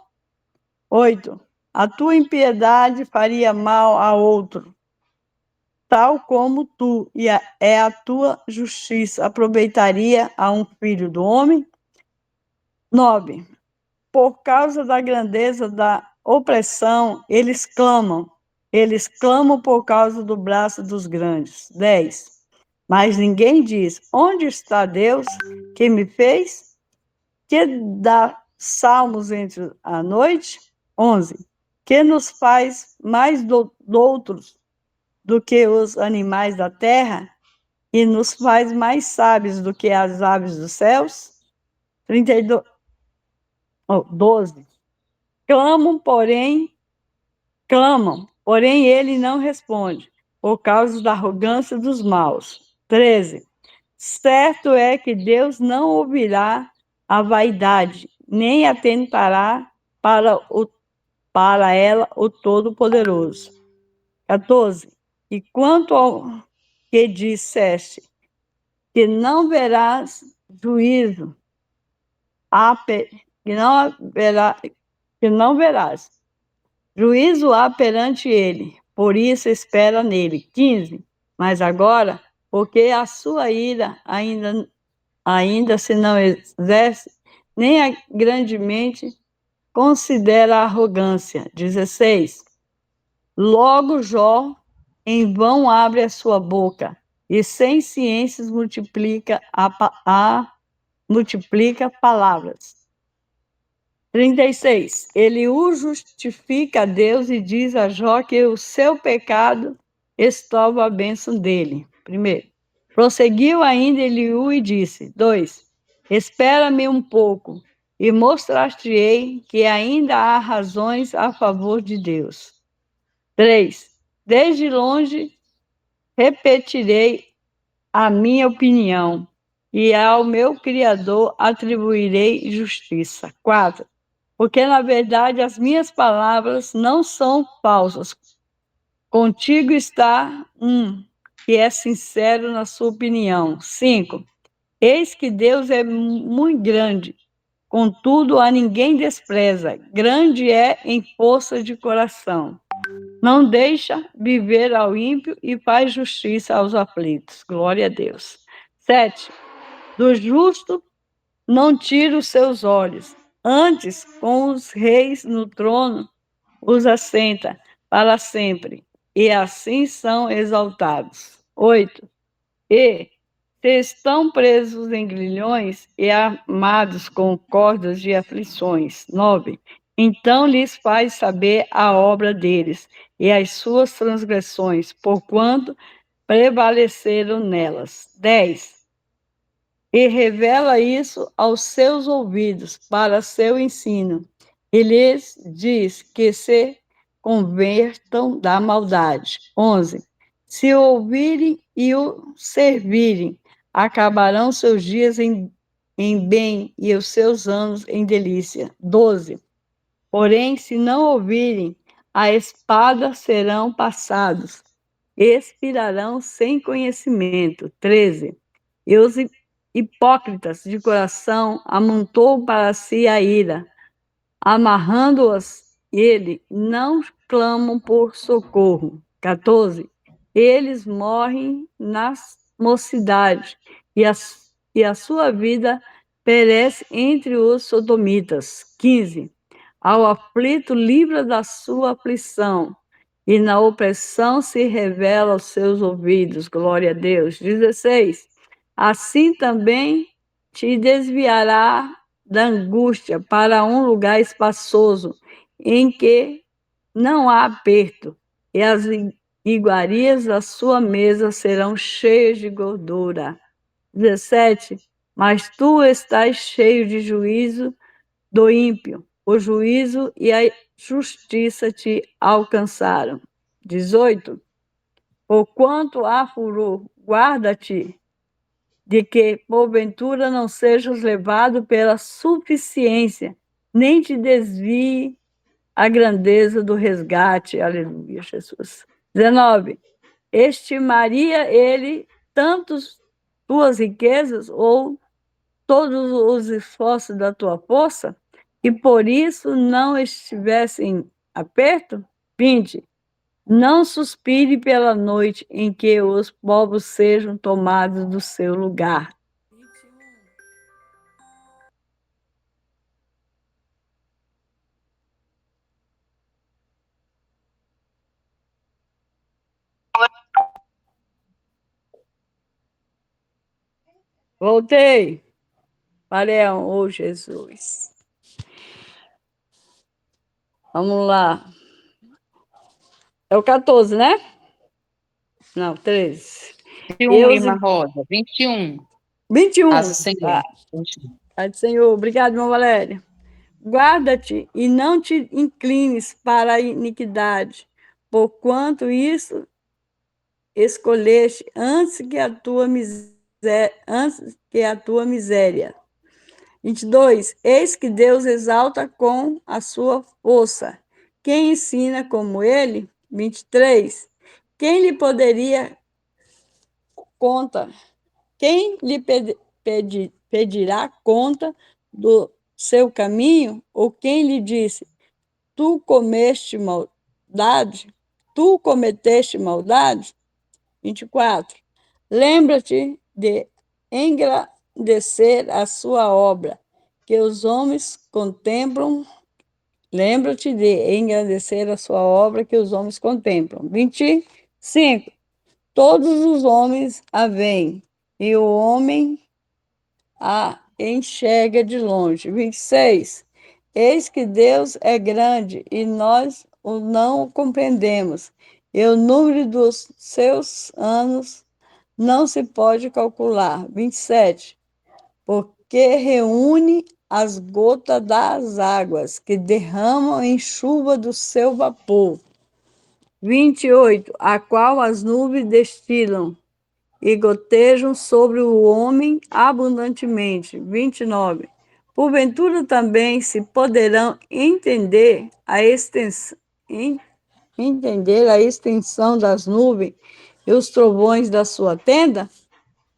Speaker 2: 8. A tua impiedade faria mal a outro, tal como tu, e é a tua justiça aproveitaria a um filho do homem? 9. Por causa da grandeza da opressão, eles clamam por causa do braço dos grandes. 10. Mas ninguém diz, onde está Deus que me fez? Que dá salmos entre a noite? 11. Que nos faz mais doutos do que os animais da terra e nos faz mais sábios do que as aves dos céus? 12. Clamam, porém ele não responde, por causa da arrogância dos maus. 13. Certo é que Deus não ouvirá a vaidade, nem atentará para ela o Todo-Poderoso. 14. E quanto ao que disseste, que não verás juízo, que não verás juízo há perante ele, por isso espera nele. 15. Mas agora, porque a sua ira ainda se não exerce, nem grandemente considera a arrogância. 16. Logo Jó em vão abre a sua boca, e sem ciências multiplica palavras. 36. Ele o justifica a Deus e diz a Jó que o seu pecado estorva a bênção dele. Primeiro. Prosseguiu ainda Eliú e disse. 2. Espera-me um pouco, e mostrar-te-ei que ainda há razões a favor de Deus. 3. Desde longe repetirei a minha opinião, e ao meu Criador atribuirei justiça. 4. Porque, na verdade, as minhas palavras não são falsas. Contigo está um que é sincero na sua opinião. 5. Eis que Deus é muito grande, contudo a ninguém despreza. Grande é em força de coração. Não deixa viver ao ímpio e faz justiça aos aflitos. Glória a Deus. 7. Do justo não tira os seus olhos. Antes, com os reis no trono, os assenta para sempre, e assim são exaltados. 8. E se estão presos em grilhões e amados com cordas de aflições. 9. Então lhes faz saber a obra deles e as suas transgressões, porquanto prevaleceram nelas. 10. E revela isso aos seus ouvidos para seu ensino. E lhes diz que se convertam da maldade. 11. Se o ouvirem e o servirem, acabarão seus dias em bem e os seus anos em delícia. 12. Porém, se não ouvirem, a espada serão passados, expirarão sem conhecimento. 13. E os hipócritas de coração amontou para si a ira, amarrando-as, ele não clamam por socorro. 14. Eles morrem na mocidade, e a sua vida perece entre os sodomitas. 15. Ao aflito livra da sua aflição, e na opressão se revela aos seus ouvidos. Glória a Deus. 16. Assim também te desviará da angústia para um lugar espaçoso, em que não há aperto, e as iguarias da sua mesa serão cheias de gordura. 17. Mas tu estás cheio de juízo do ímpio, o juízo e a justiça te alcançaram. 18. Porquanto há furor, guarda-te de que, porventura, não sejas levado pela suficiência, nem te desvie a grandeza do resgate. Aleluia, Jesus. 19. Estimaria ele tantos tuas riquezas ou todos os esforços da tua força, e por isso não estivesse em aperto? 20. Não suspire pela noite em que os povos sejam tomados do seu lugar. Voltei. Pareão, oh Jesus. Vamos lá. É o 14, né? Não, 13.
Speaker 4: 21, irmã Rosa. 21.
Speaker 2: 21.
Speaker 4: Paz do Senhor.
Speaker 2: Tá. Pai do Senhor. Obrigado, irmã Valéria. Guarda-te e não te inclines para a iniquidade, porquanto isso escolheste antes que a tua miséria. 22. Eis que Deus exalta com a sua força. Quem ensina como ele? 23. Quem lhe poderia conta? Quem lhe pedirá conta do seu caminho? Ou quem lhe disse, tu comeste maldade? Tu cometeste maldade? 24. Lembra-te de engrandecer a sua obra, que os homens contemplam. Lembra-te de engrandecer a sua obra, que os homens contemplam. 25. Todos os homens a veem, e o homem a enxerga de longe. 26. Eis que Deus é grande e nós o não compreendemos. E o número dos seus anos não se pode calcular. 27. que reúne as gotas das águas, que derramam em chuva do seu vapor. 28, a qual as nuvens destilam e gotejam sobre o homem abundantemente. 29. Porventura também se poderão entender a extensão das nuvens e os trovões da sua tenda?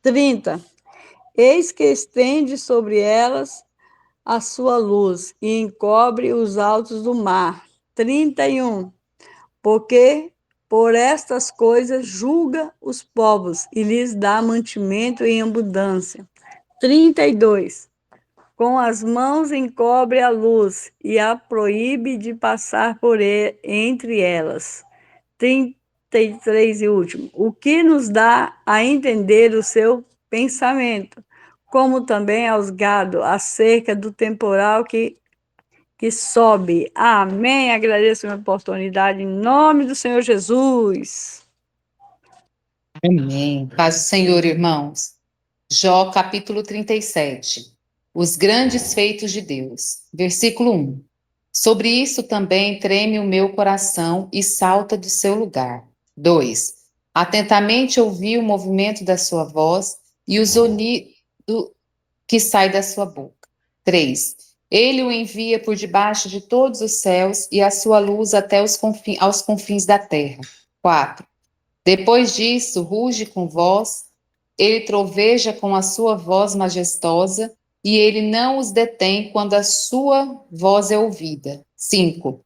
Speaker 2: 30. Eis que estende sobre elas a sua luz e encobre os altos do mar. 31. Porque por estas coisas julga os povos e lhes dá mantimento em abundância. 32. Com as mãos encobre a luz e a proíbe de passar entre elas. 33 e último. O que nos dá a entender o seu pensamento, como também aos gado acerca do temporal que sobe. Amém. Agradeço a minha oportunidade em nome do Senhor Jesus.
Speaker 4: Amém. Paz do Senhor, irmãos. Jó, capítulo 37. Os grandes feitos de Deus. Versículo 1. Sobre isso também treme o meu coração e salta do seu lugar. 2. Atentamente ouvi o movimento da sua voz e o zunido que sai da sua boca. 3. Ele o envia por debaixo de todos os céus e a sua luz até aos confins da terra. 4. Depois disso, ruge com voz, ele troveja com a sua voz majestosa, e ele não os detém quando a sua voz é ouvida. 5.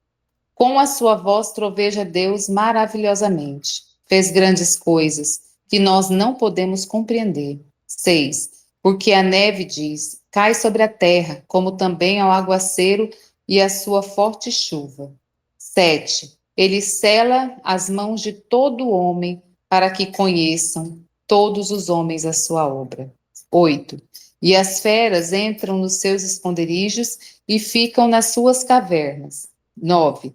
Speaker 4: Com a sua voz troveja Deus maravilhosamente. Fez grandes coisas que nós não podemos compreender. 6. Porque a neve diz, cai sobre a terra, como também ao aguaceiro e a sua forte chuva. 7. Ele sela as mãos de todo homem para que conheçam todos os homens a sua obra. 8. E as feras entram nos seus esconderijos e ficam nas suas cavernas. 9.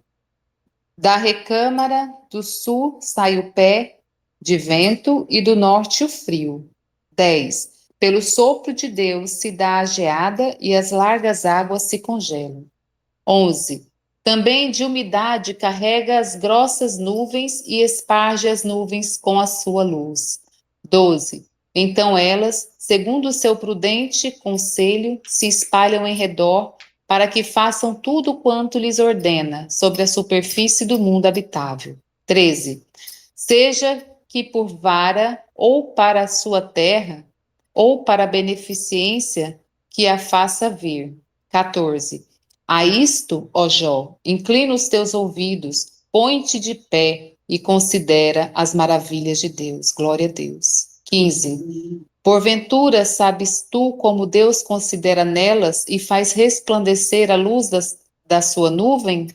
Speaker 4: Da recâmara do sul sai o pé de vento e do norte o frio. 10. Pelo sopro de Deus se dá a geada e as largas águas se congelam. 11. Também de umidade carrega as grossas nuvens e esparge as nuvens com a sua luz. 12. Então elas, segundo o seu prudente conselho, se espalham em redor para que façam tudo quanto lhes ordena sobre a superfície do mundo habitável. 13. Seja que por vara ou para a sua terra, ou para a beneficência que a faça vir. 14. A isto, ó Jó, inclina os teus ouvidos, põe-te de pé e considera as maravilhas de Deus. Glória a Deus. 15. Porventura sabes tu como Deus considera nelas e faz resplandecer a luz da sua nuvem?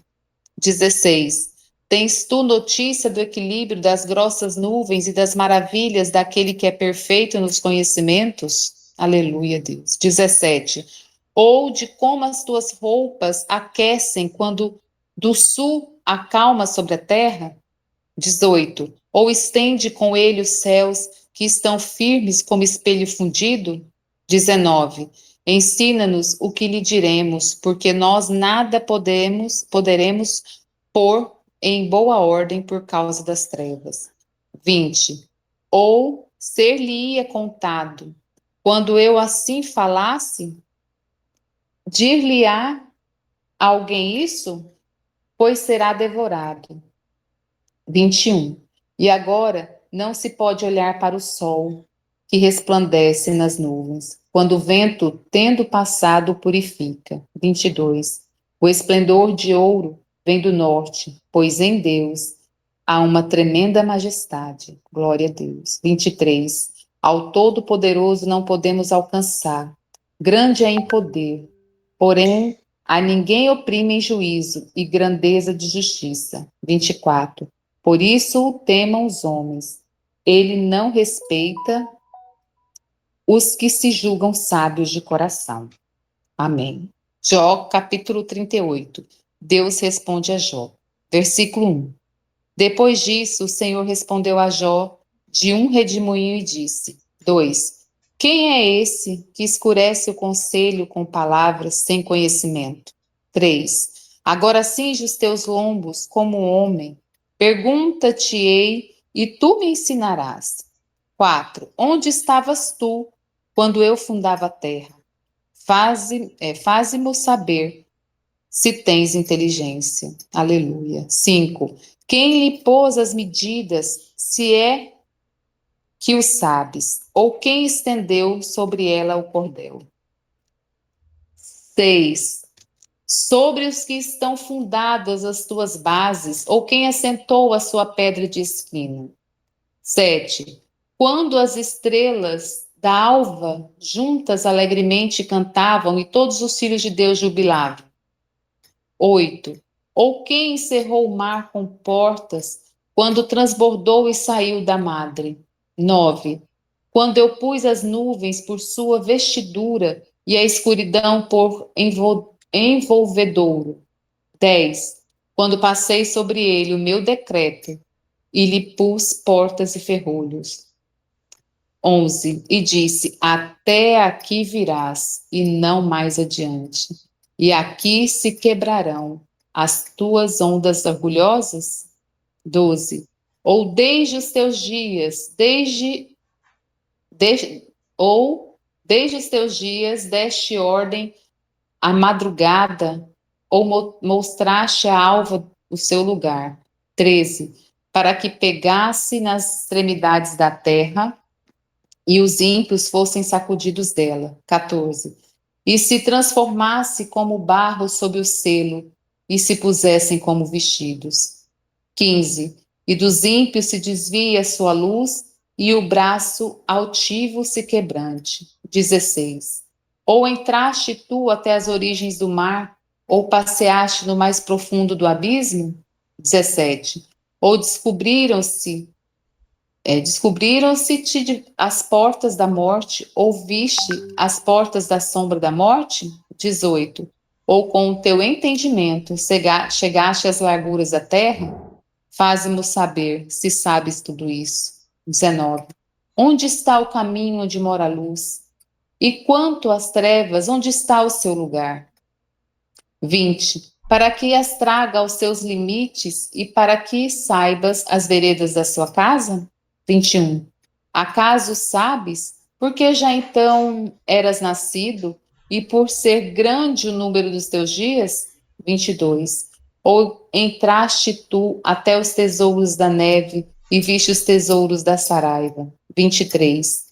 Speaker 4: 16. Tens tu notícia do equilíbrio das grossas nuvens e das maravilhas daquele que é perfeito nos conhecimentos? Aleluia, Deus. 17. Ou de como as tuas roupas aquecem quando do sul acalma sobre a terra? 18. Ou estende com ele os céus que estão firmes como espelho fundido? 19. Ensina-nos o que lhe diremos, porque nós nada poderemos pôr em boa ordem por causa das trevas. 20. Ou ser-lhe-ia contado, quando eu assim falasse, dir-lhe-á alguém isso? Pois será devorado. 21. E agora não se pode olhar para o sol, que resplandece nas nuvens, quando o vento, tendo passado, o purifica. 22. O esplendor de ouro vem do norte, pois em Deus há uma tremenda majestade. Glória a Deus. 23. Ao Todo-Poderoso não podemos alcançar. Grande é em poder, porém a ninguém oprime em juízo e grandeza de justiça. 24. Por isso o temam os homens. Ele não respeita os que se julgam sábios de coração. Amém. Jó, capítulo 38. Deus responde a Jó. Versículo 1. Depois disso, o Senhor respondeu a Jó de um redemoinho e disse. 2. Quem é esse que escurece o conselho com palavras sem conhecimento? 3. Agora cinge os teus lombos como homem. Pergunta-te-ei e tu me ensinarás. 4. Onde estavas tu quando eu fundava a terra? Faze-mo saber se tens inteligência. Aleluia. 5. Quem lhe pôs as medidas, se é que o sabes, ou quem estendeu sobre ela o cordel? 6. Sobre os que estão fundadas as tuas bases, ou quem assentou a sua pedra de esquina? 7. Quando as estrelas da alva juntas alegremente cantavam e todos os filhos de Deus jubilavam? 8. Ou quem encerrou o mar com portas quando transbordou e saiu da madre? 9. Quando eu pus as nuvens por sua vestidura e a escuridão por envolvedouro? 10. Quando passei sobre ele o meu decreto e lhe pus portas e ferrolhos? 11. E disse: até aqui virás e não mais adiante, e aqui se quebrarão as tuas ondas orgulhosas? 12. Ou desde os teus dias, desde os teus dias deste ordem à madrugada, ou mostraste à alva o seu lugar? 13. Para que pegasse nas extremidades da terra e os ímpios fossem sacudidos dela. 14. E se transformasse como barro sob o selo, e se pusessem como vestidos. 15. E dos ímpios se desvie a sua luz, e o braço altivo se quebrante. 16. Ou entraste tu até as origens do mar, ou passeaste no mais profundo do abismo? 17. Ou descobriram-se-te as portas da morte, ou viste as portas da sombra da morte? 18. Ou com o teu entendimento chegaste às larguras da terra? Faze-mo saber se sabes tudo isso. 19. Onde está o caminho onde mora a luz? E quanto às trevas, onde está o seu lugar? 20. Para que as traga aos seus limites e para que saibas as veredas da sua casa? 21. Acaso sabes, porque já então eras nascido, e por ser grande o número dos teus dias? 22. Ou entraste tu até os tesouros da neve e viste os tesouros da saraiva? 23.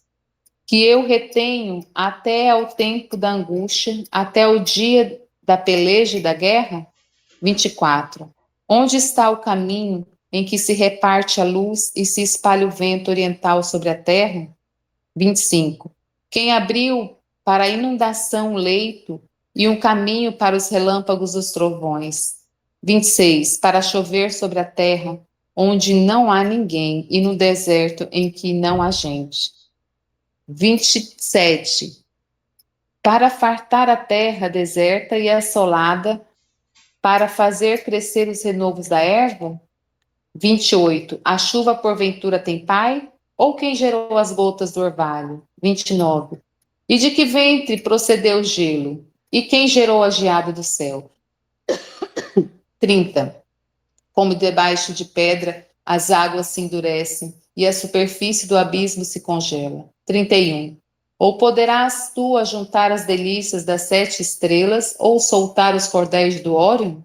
Speaker 4: Que eu retenho até ao tempo da angústia, até o dia da peleja e da guerra? 24. Onde está o caminho em que se reparte a luz e se espalha o vento oriental sobre a terra? 25. Quem abriu para a inundação o leito e um caminho para os relâmpagos dos trovões? 26. Para chover sobre a terra, onde não há ninguém, e no deserto em que não há gente. 27. Para fartar a terra deserta e assolada, para fazer crescer os renovos da erva? 28. A chuva porventura tem pai? Ou quem gerou as gotas do orvalho? 29. E de que ventre procedeu o gelo? E quem gerou a geada do céu? 30. Como debaixo de pedra as águas se endurecem e a superfície do abismo se congela. 31. Ou poderás tu ajuntar as delícias das 7 estrelas, ou soltar os cordéis do Órion?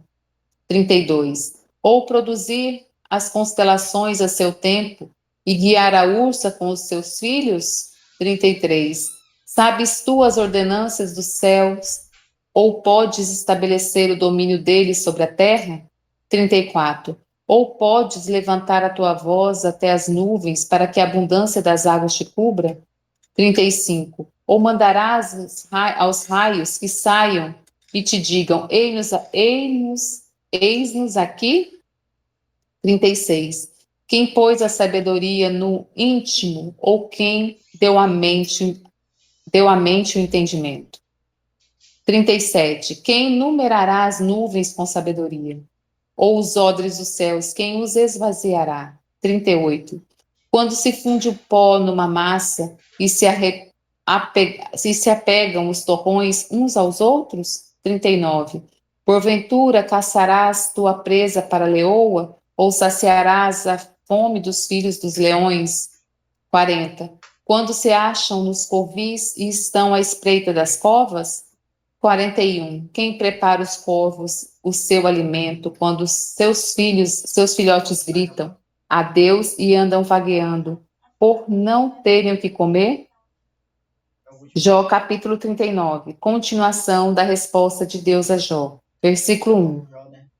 Speaker 4: 32. Ou produzir as constelações a seu tempo, e guiar a ursa com os seus filhos? 33. Sabes tu as ordenanças dos céus, ou podes estabelecer o domínio deles sobre a terra? 34. Ou podes levantar a tua voz até as nuvens, para que a abundância das águas te cubra? 35. Ou mandarás aos raios que saiam e te digam: eis-nos aqui? 36. Quem pôs a sabedoria no íntimo, ou quem deu à mente o entendimento? 37. Quem numerará as nuvens com sabedoria? Ou os odres dos céus, quem os esvaziará? 38. Quando se funde o pó numa massa e se se apegam os torrões uns aos outros? 39. Porventura caçarás tua presa para a leoa, ou saciarás a fome dos filhos dos leões? 40. Quando se acham nos covis e estão à espreita das covas? 41. Quem prepara os corvos o seu alimento quando seus filhotes gritam a Deus e andam vagueando por não terem o que comer? Jó capítulo 39. Continuação da resposta de Deus a Jó. Versículo 1.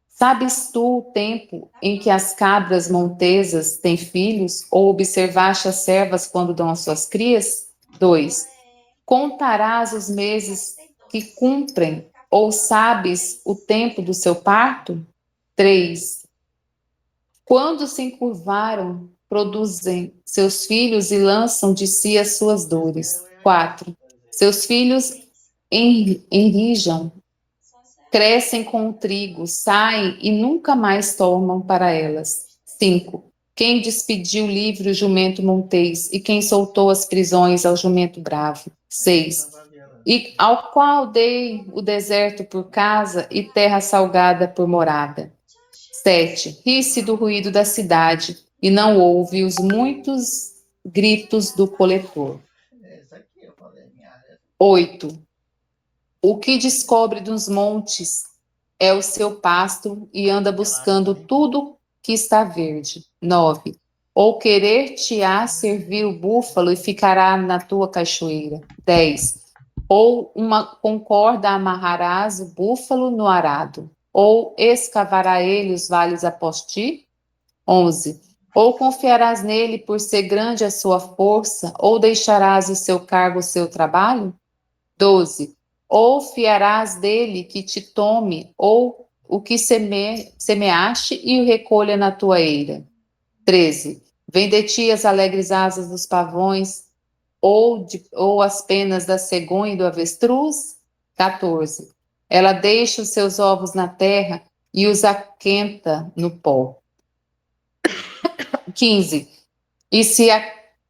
Speaker 4: Sabes tu o tempo em que as cabras montesas têm filhos, ou observaste as servas quando dão as suas crias? 2. Contarás os meses que cumprem, ou sabes o tempo do seu parto? 3. Quando se encurvaram, produzem seus filhos e lançam de si as suas dores. 4. Seus filhos enrijam, crescem com o trigo, saem e nunca mais tomam para elas. 5. Quem despediu livre o jumento montês e quem soltou as prisões ao jumento bravo. 6. E ao qual dei o deserto por casa e terra salgada por morada. 7. Ri-se do ruído da cidade e não ouve os muitos gritos do coletor. 8. O que descobre dos montes é o seu pasto e anda buscando tudo que está verde. 9. Ou querer-te-á servir o búfalo e ficará na tua cachoeira. 10. Ou com corda amarrarás o búfalo no arado, ou escavará ele os vales após ti? 11. Ou confiarás nele por ser grande a sua força, ou deixarás o seu cargo o seu trabalho? 12. Ou fiarás dele que te tome, ou o que semeaste e o recolha na tua eira? 13. Vem de ti as alegres asas dos pavões, ou as penas da cegonha e do avestruz? 14. Ela deixa os seus ovos na terra e os aquenta no pó. 15. E se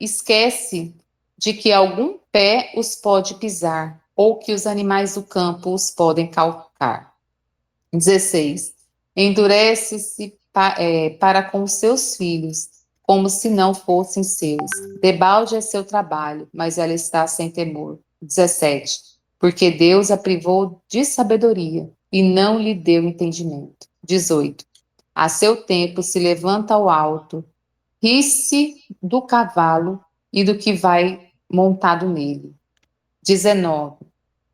Speaker 4: esquece de que algum pé os pode pisar, ou que os animais do campo os podem calcar. 16. Endurece-se para com seus filhos, como se não fossem seus. Debalde é seu trabalho, mas ela está sem temor. 17. Porque Deus a privou de sabedoria e não lhe deu entendimento. 18. A seu tempo se levanta ao alto, ri-se do cavalo e do que vai montado nele. 19.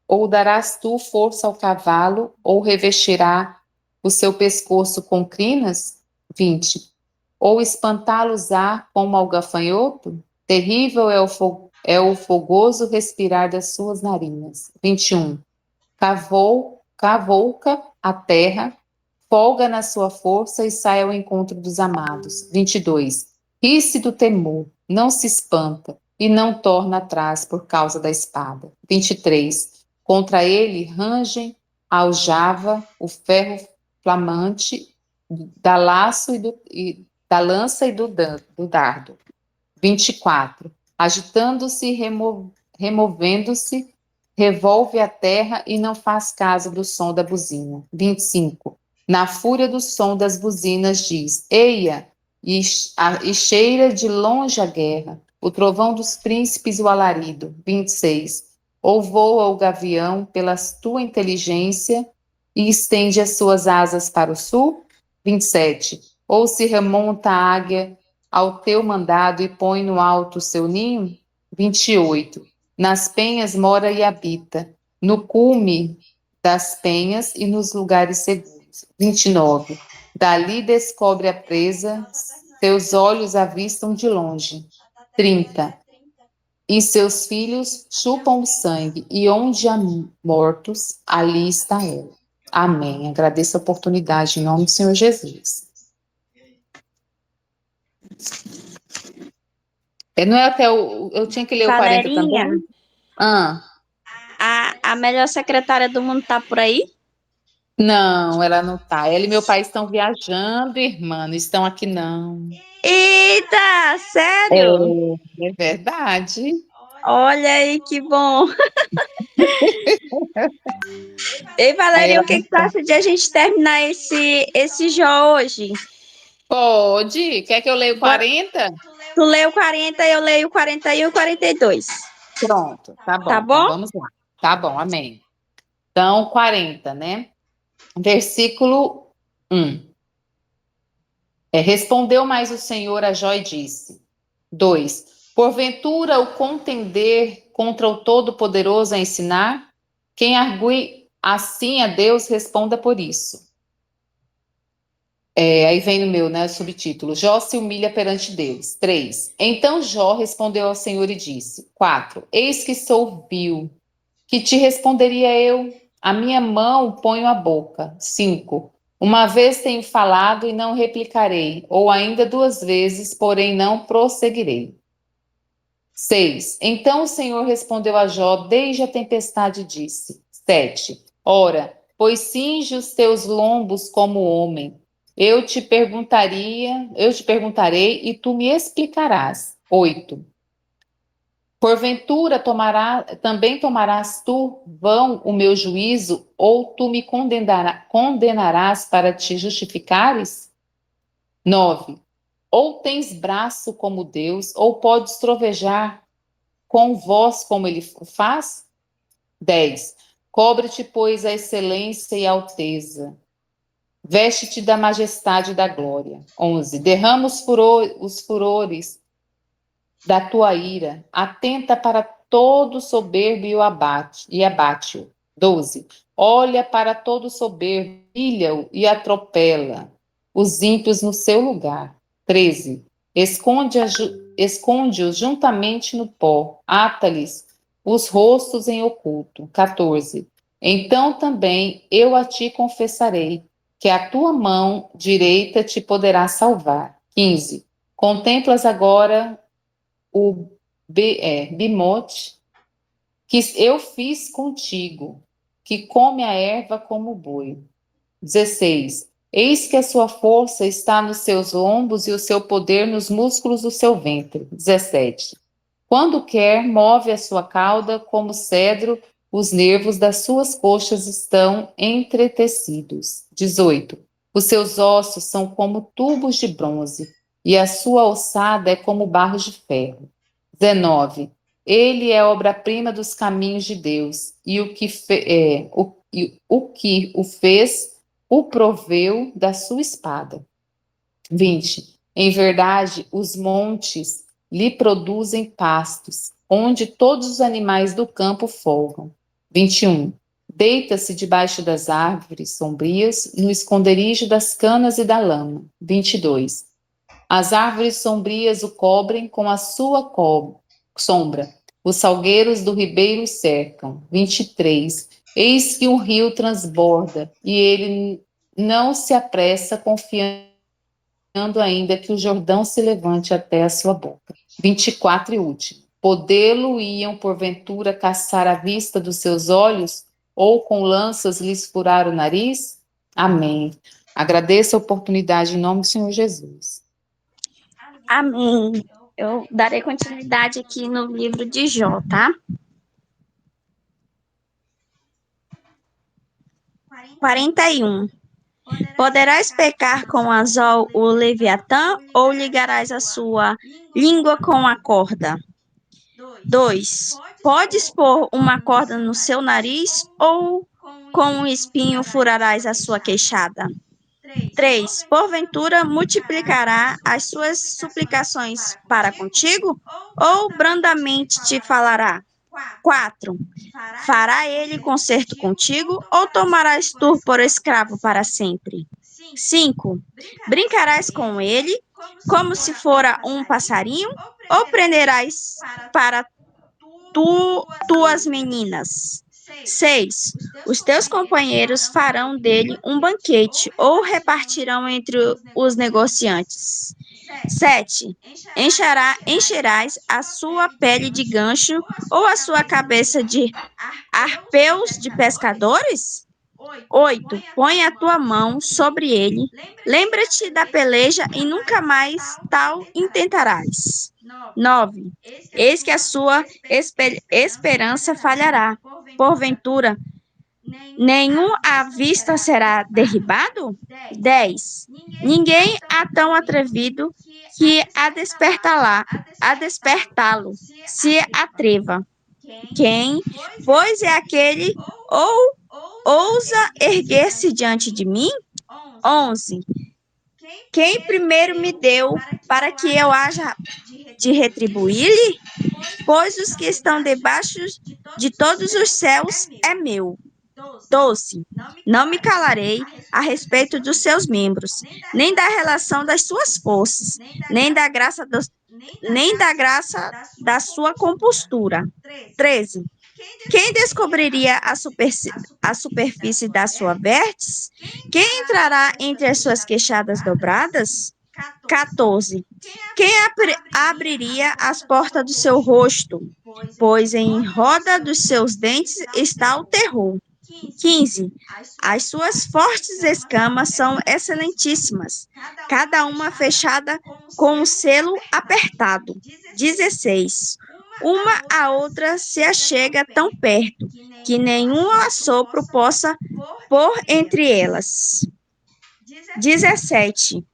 Speaker 4: Ou darás tu força ao cavalo, ou revestirá o seu pescoço com crinas? 20. Ou espantá-los-á como ao gafanhoto? Terrível é o fogoso respirar das suas narinas. 21. Cavouca a terra, folga na sua força e sai ao encontro dos amados. 22. Ri-se do temor, não se espanta e não torna atrás por causa da espada. 23. Contra ele rangem a aljava, o ferro flamante da lança e do dardo. 24. Agitando-se e removendo-se, revolve a terra e não faz caso do som da buzina. 25. Na fúria do som das buzinas diz, eia, e cheira de longe a guerra, o trovão dos príncipes e o alarido. 26. Ou voa o gavião pela tua inteligência e estende as suas asas para o sul? 27. Ou se remonta a águia ao teu mandado e põe no alto o seu ninho? 28. Nas penhas mora e habita, no cume das penhas e nos lugares seguros. 29. Dali descobre a presa, seus olhos avistam de longe. 30. E seus filhos chupam o sangue, e onde há mortos, ali está ela. Amém. Agradeço a oportunidade em nome do Senhor Jesus. Não é até eu tinha que ler o 40
Speaker 3: Valerinha,
Speaker 4: também?
Speaker 3: a melhor secretária do mundo tá por aí?
Speaker 4: Não, ela não tá. Ela e meu pai estão viajando, irmã, não estão aqui não.
Speaker 3: Eita, sério?
Speaker 4: É verdade.
Speaker 3: Olha aí que bom. Ei,
Speaker 4: Aí
Speaker 3: Valeria,
Speaker 4: ela
Speaker 3: o que tu acha de a gente terminar esse jogo hoje?
Speaker 4: pode. Quer que eu leia o
Speaker 3: Bora.
Speaker 4: 40?
Speaker 3: Tu leu 40, eu leio 41 e 42.
Speaker 4: Pronto, tá
Speaker 3: Tá
Speaker 4: bom. Então
Speaker 3: bom?
Speaker 4: vamos lá. Tá bom, amém. Então, 40, né? Versículo 1. Respondeu mais o Senhor a Jó e disse: 2. Porventura o contender contra o Todo-Poderoso a ensinar? Quem argue assim a Deus, responda por isso. Aí vem no meu, né, subtítulo: Jó se humilha perante Deus. 3. Então Jó respondeu ao Senhor e disse: 4. Eis que sou vil, que te responderia eu? A minha mão ponho à boca. 5. Uma vez tenho falado e não replicarei, ou ainda 2 vezes, porém não prosseguirei. 6. Então o Senhor respondeu a Jó desde a tempestade e disse: 7. Ora, pois cinge os teus lombos como homem. Eu te perguntarei e tu me explicarás. 8. Porventura também tomarás tu vão o meu juízo, ou tu me condenarás para te justificares? 9. Ou tens braço como Deus, ou podes trovejar com voz como ele o faz? 10. Cobre-te, pois, a excelência e a alteza. Veste-te da majestade e da glória. 11. Derrama os furores da tua ira. Atenta para todo soberbo e abate-o. 12. Olha para todo soberbo, humilha-o e atropela os ímpios no seu lugar. 13. Esconde-os juntamente no pó, ata-lhes os rostos em oculto. 14. Então também eu a ti confessarei, que a tua mão direita te poderá salvar. 15. Contemplas agora o bimote que eu fiz contigo, que come a erva como o boi. 16. Eis que a sua força está nos seus lombos e o seu poder nos músculos do seu ventre. 17. Quando quer, move a sua cauda como cedro, os nervos das suas coxas estão entretecidos. 18. Os seus ossos são como tubos de bronze, e a sua ossada é como barro de ferro. 19. Ele é obra-prima dos caminhos de Deus, e o que o fez, o proveu da sua espada. 20. Em verdade, os montes lhe produzem pastos, onde todos os animais do campo folgam. 21. Deita-se debaixo das árvores sombrias, no esconderijo das canas e da lama. 22. As árvores sombrias o cobrem com a sua sombra. Os salgueiros do ribeiro o cercam. 23. Eis que um rio transborda, e ele não se apressa, confiando ainda que o Jordão se levante até a sua boca. 24 e último. Podê-lo-iam, porventura, caçar à vista dos seus olhos, ou com lanças lhes furar o nariz? Amém. Agradeço a oportunidade em nome do Senhor Jesus.
Speaker 3: Amém. Eu darei continuidade aqui no livro de Jó, tá? 41. Poderás pecar com anzol o Leviatã, ou ligarás a sua língua com a corda? 2. Podes pôr uma corda no seu nariz, ou com um espinho furarás a sua queixada? 3. Porventura multiplicará as suas suplicações para contigo, ou brandamente te falará? 4. Fará ele concerto contigo, ou tomarás tu por escravo para sempre? 5. Brincarás com ele, como se fora um passarinho, ou prenderás para tuas meninas? 6. Os teus companheiros farão dele um banquete, ou repartirão entre os negociantes? 7. Encherás a sua pele de gancho, ou a sua cabeça de arpeus de pescadores? 8. Põe a tua mão sobre ele. Lembra-te da peleja e nunca mais tal intentarás. 9. Eis que a sua esperança falhará. Porventura, nenhum à vista será derribado? 10. Ninguém há tão atrevido que a despertá-lo se atreva. Quem, pois, é aquele ou ousa erguer-se diante de mim? 11. Quem primeiro me deu para que eu haja de retribuir-lhe? Pois os que estão debaixo de todos os céus é meu. 12. Não me calarei a respeito dos seus membros, nem da relação das suas forças, nem da graça da sua compostura. 13. Quem descobriria a superfície da sua vértice? Quem entrará entre as suas queixadas dobradas? 14. Quem abriria as portas do seu rosto? Pois em roda dos seus dentes está o terror. 15. As suas fortes escamas são excelentíssimas, cada uma fechada com um selo apertado. 16. Uma a outra se achega tão perto que nenhum assopro possa pôr entre elas. 17.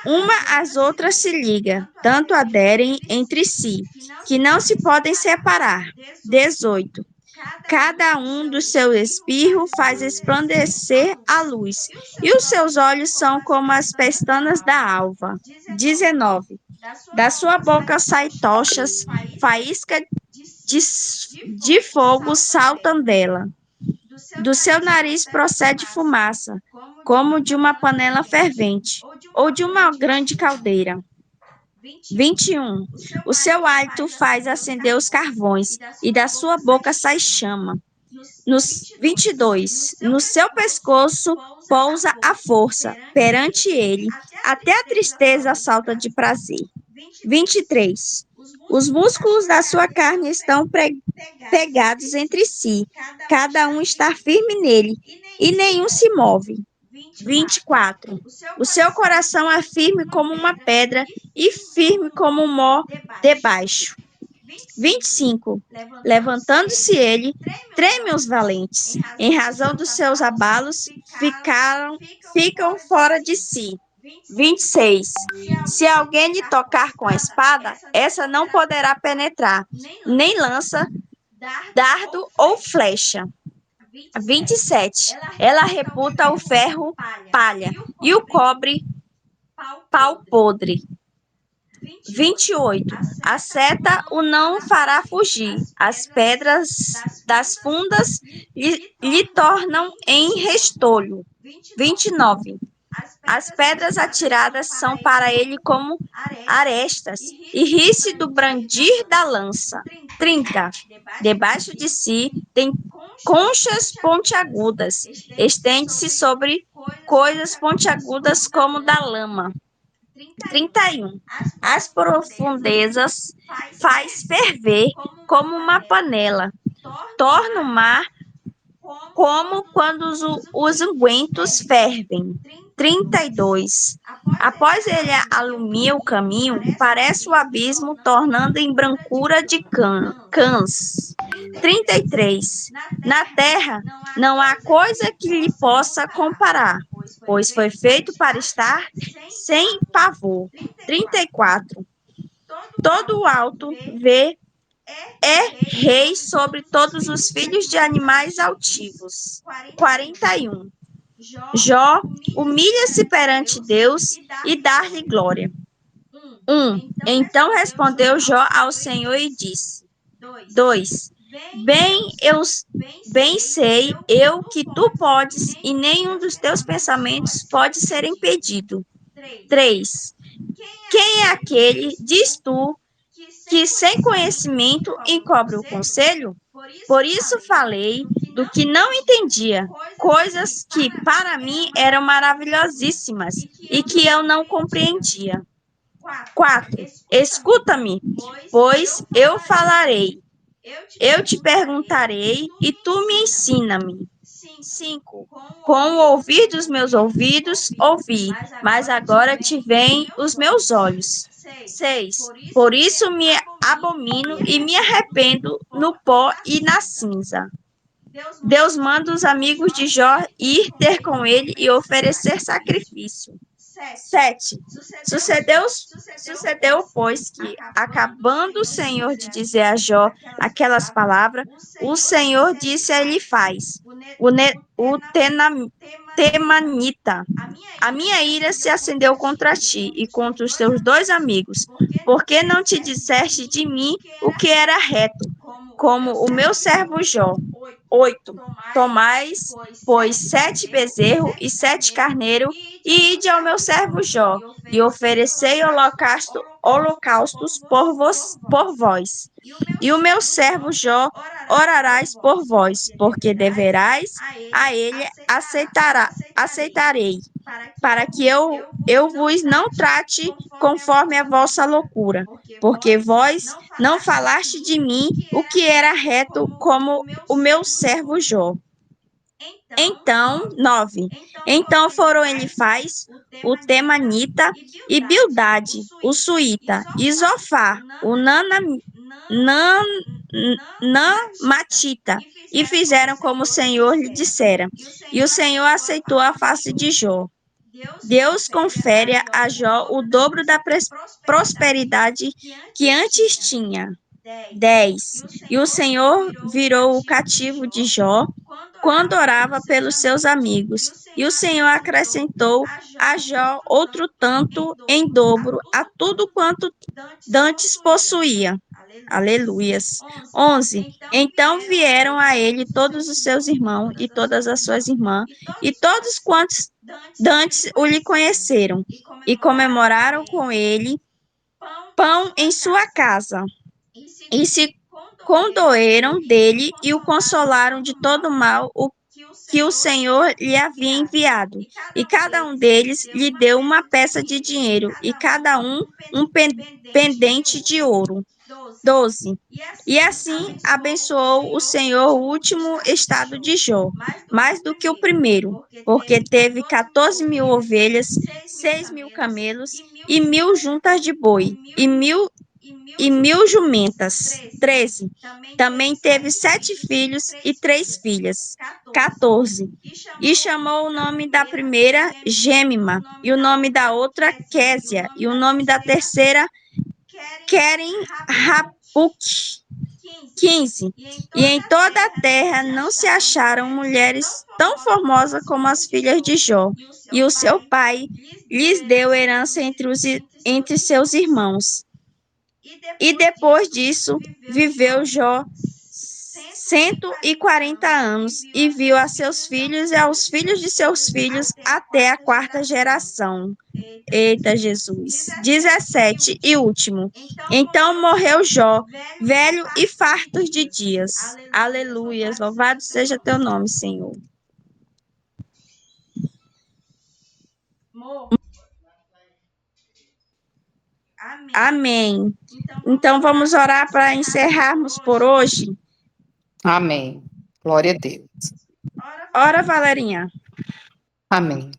Speaker 3: Uma às outras se liga, tanto aderem entre si, que não se podem separar. 18. Cada um do seu espirro faz resplandecer a luz, e os seus olhos são como as pestanas da alva. 19. Da sua boca saem tochas, faíscas de fogo saltam dela. Do seu nariz procede fumaça, como de uma panela fervente, ou de uma grande caldeira. 21. O seu hálito faz acender os carvões, e da sua boca sai chama. 22. No seu pescoço pousa a força, perante ele, até a tristeza salta de prazer. 23. Os músculos da sua carne estão pegados entre si, cada um está firme nele, e nenhum se move. 24. O seu coração é firme como uma pedra e firme como um mó debaixo. 25. Levantando-se ele, treme os valentes. Em razão dos seus abalos, ficam fora de si. 26. Se alguém lhe tocar com a espada, essa não poderá penetrar, nem lança, dardo ou flecha. 27. Ela reputa o ferro palha e o cobre pau podre. 28. A seta o não fará fugir. As pedras das fundas lhe tornam em restolho. 29. As pedras atiradas são para ele como arestas, e ri-se do brandir da lança. 30. Debaixo de si tem conchas pontiagudas, estende-se sobre coisas pontiagudas como da lama. 31. As profundezas faz ferver como uma panela, torna o mar como quando os ungüentos fervem. 32. Após ele alumia o caminho, parece o abismo, tornando em brancura de cãs. 33. Na terra não há coisa que lhe possa comparar, pois foi feito para estar sem pavor. 34. Todo o alto é rei sobre todos os filhos de animais altivos. 41. Jó humilha-se perante Deus e dá-lhe glória. 1. Então respondeu Jó ao Senhor e disse: 2. Bem sei eu que tu podes, e nenhum dos teus pensamentos pode ser impedido. 3. Quem é aquele, diz tu, que sem conhecimento encobre o conselho? Por isso falei do que não entendia, coisas que para mim eram maravilhosíssimas e que eu não compreendia. 4. Escuta-me, pois eu falarei. Eu te perguntarei e tu me ensina-me. 5. Com o ouvir dos meus ouvidos, ouvi, mas agora te veem os meus olhos. 6. Por isso me abomino e me arrependo no pó e na cinza. Deus manda os amigos de Jó ir ter com ele e oferecer sacrifício. 7. Sucedeu, pois, que, acabando o Senhor de dizer a Jó aquelas palavras, o Senhor disse a Elifaz, o Temanita: a minha ira se acendeu contra ti e contra os teus dois amigos, porque não te disseste de mim o que era reto, como o meu servo Jó. 8. Tomais, pois, 7 bezerros e 7 carneiros, e ide ao meu servo Jó, e oferecei holocaustos por vós. E o meu servo Jó orarás por vós, porque deverais a ele aceitarei, para que eu vos não trate conforme a vossa loucura, porque vós não falaste de mim o que era reto como o meu servo Jó. Então, 9. Então foram Elifaz, o Temanita, e Bildade, o Suíta, e Zofar, o Namatita, e fizeram como o Senhor lhe dissera. E o Senhor aceitou a face de Jó. Deus confere a Jó o dobro da prosperidade que antes tinha. 10. E o Senhor virou o cativo de Jó quando orava pelos seus amigos. E o Senhor acrescentou a Jó outro tanto em dobro a tudo quanto dantes possuía. Aleluias. 11. Então vieram a ele todos os seus irmãos e todas as suas irmãs, e todos quantos dantes o lhe conheceram, e comemoraram com ele pão em sua casa. E se condoeram dele e o consolaram de todo o mal que o Senhor lhe havia enviado. E cada um deles lhe deu uma peça de dinheiro, e cada um pendente de ouro. 12. E assim abençoou o Senhor o último estado de Jó, mais do que o primeiro, porque teve 14.000 ovelhas, 6.000 camelos, e 1.000 juntas de boi, e mil jumentas. 13. Também teve 7 filhos e 3 filhas. 14. E chamou o nome da primeira Gêmima, e o nome da outra Késia, e o nome da terceira Querem Rapuque. 15. E em toda a terra não se acharam mulheres tão formosas como as filhas de Jó, e o seu pai lhes deu herança entre seus irmãos. E depois disso, viveu Jó 140 anos, e viu a seus filhos e aos filhos de seus filhos até a 4ª geração. Eita Jesus. 17 e último. Então morreu Jó, velho e farto de dias. Aleluias. Louvado seja teu nome, Senhor. Amém. Então vamos orar para encerrarmos por hoje.
Speaker 4: Amém. Glória a Deus.
Speaker 3: Ora, Valerinha.
Speaker 4: Amém.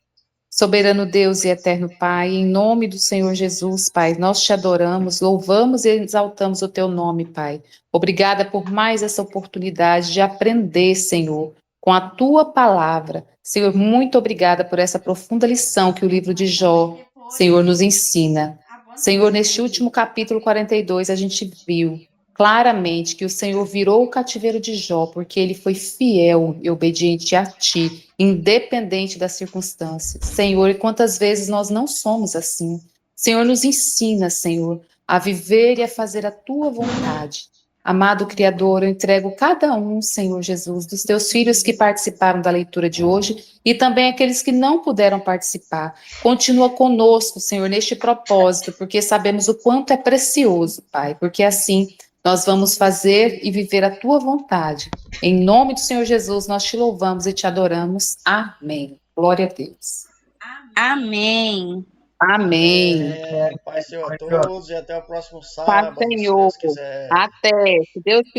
Speaker 4: Soberano Deus e eterno Pai, em nome do Senhor Jesus, Pai, nós te adoramos, louvamos e exaltamos o teu nome, Pai. Obrigada por mais essa oportunidade de aprender, Senhor, com a tua palavra. Senhor, muito obrigada por essa profunda lição que o livro de Jó, Senhor, nos ensina. Senhor, neste último capítulo 42, a gente viu claramente que o Senhor virou o cativeiro de Jó, porque ele foi fiel e obediente a ti, independente das circunstâncias. Senhor, e quantas vezes nós não somos assim? Senhor, nos ensina, Senhor, a viver e a fazer a tua vontade. Amado Criador, eu entrego cada um, Senhor Jesus, dos teus filhos que participaram da leitura de hoje e também aqueles que não puderam participar. Continua conosco, Senhor, neste propósito, porque sabemos o quanto é precioso, Pai, porque assim nós vamos fazer e viver a tua vontade. Em nome do Senhor Jesus, nós te louvamos e te adoramos. Amém. Glória a Deus.
Speaker 3: Amém.
Speaker 4: Amém.
Speaker 1: Paz, Senhor, a todos, e até o próximo
Speaker 4: Paz,
Speaker 1: sábado, se
Speaker 4: Senhor.
Speaker 1: Deus quiser.
Speaker 4: Até. Se Deus quiser.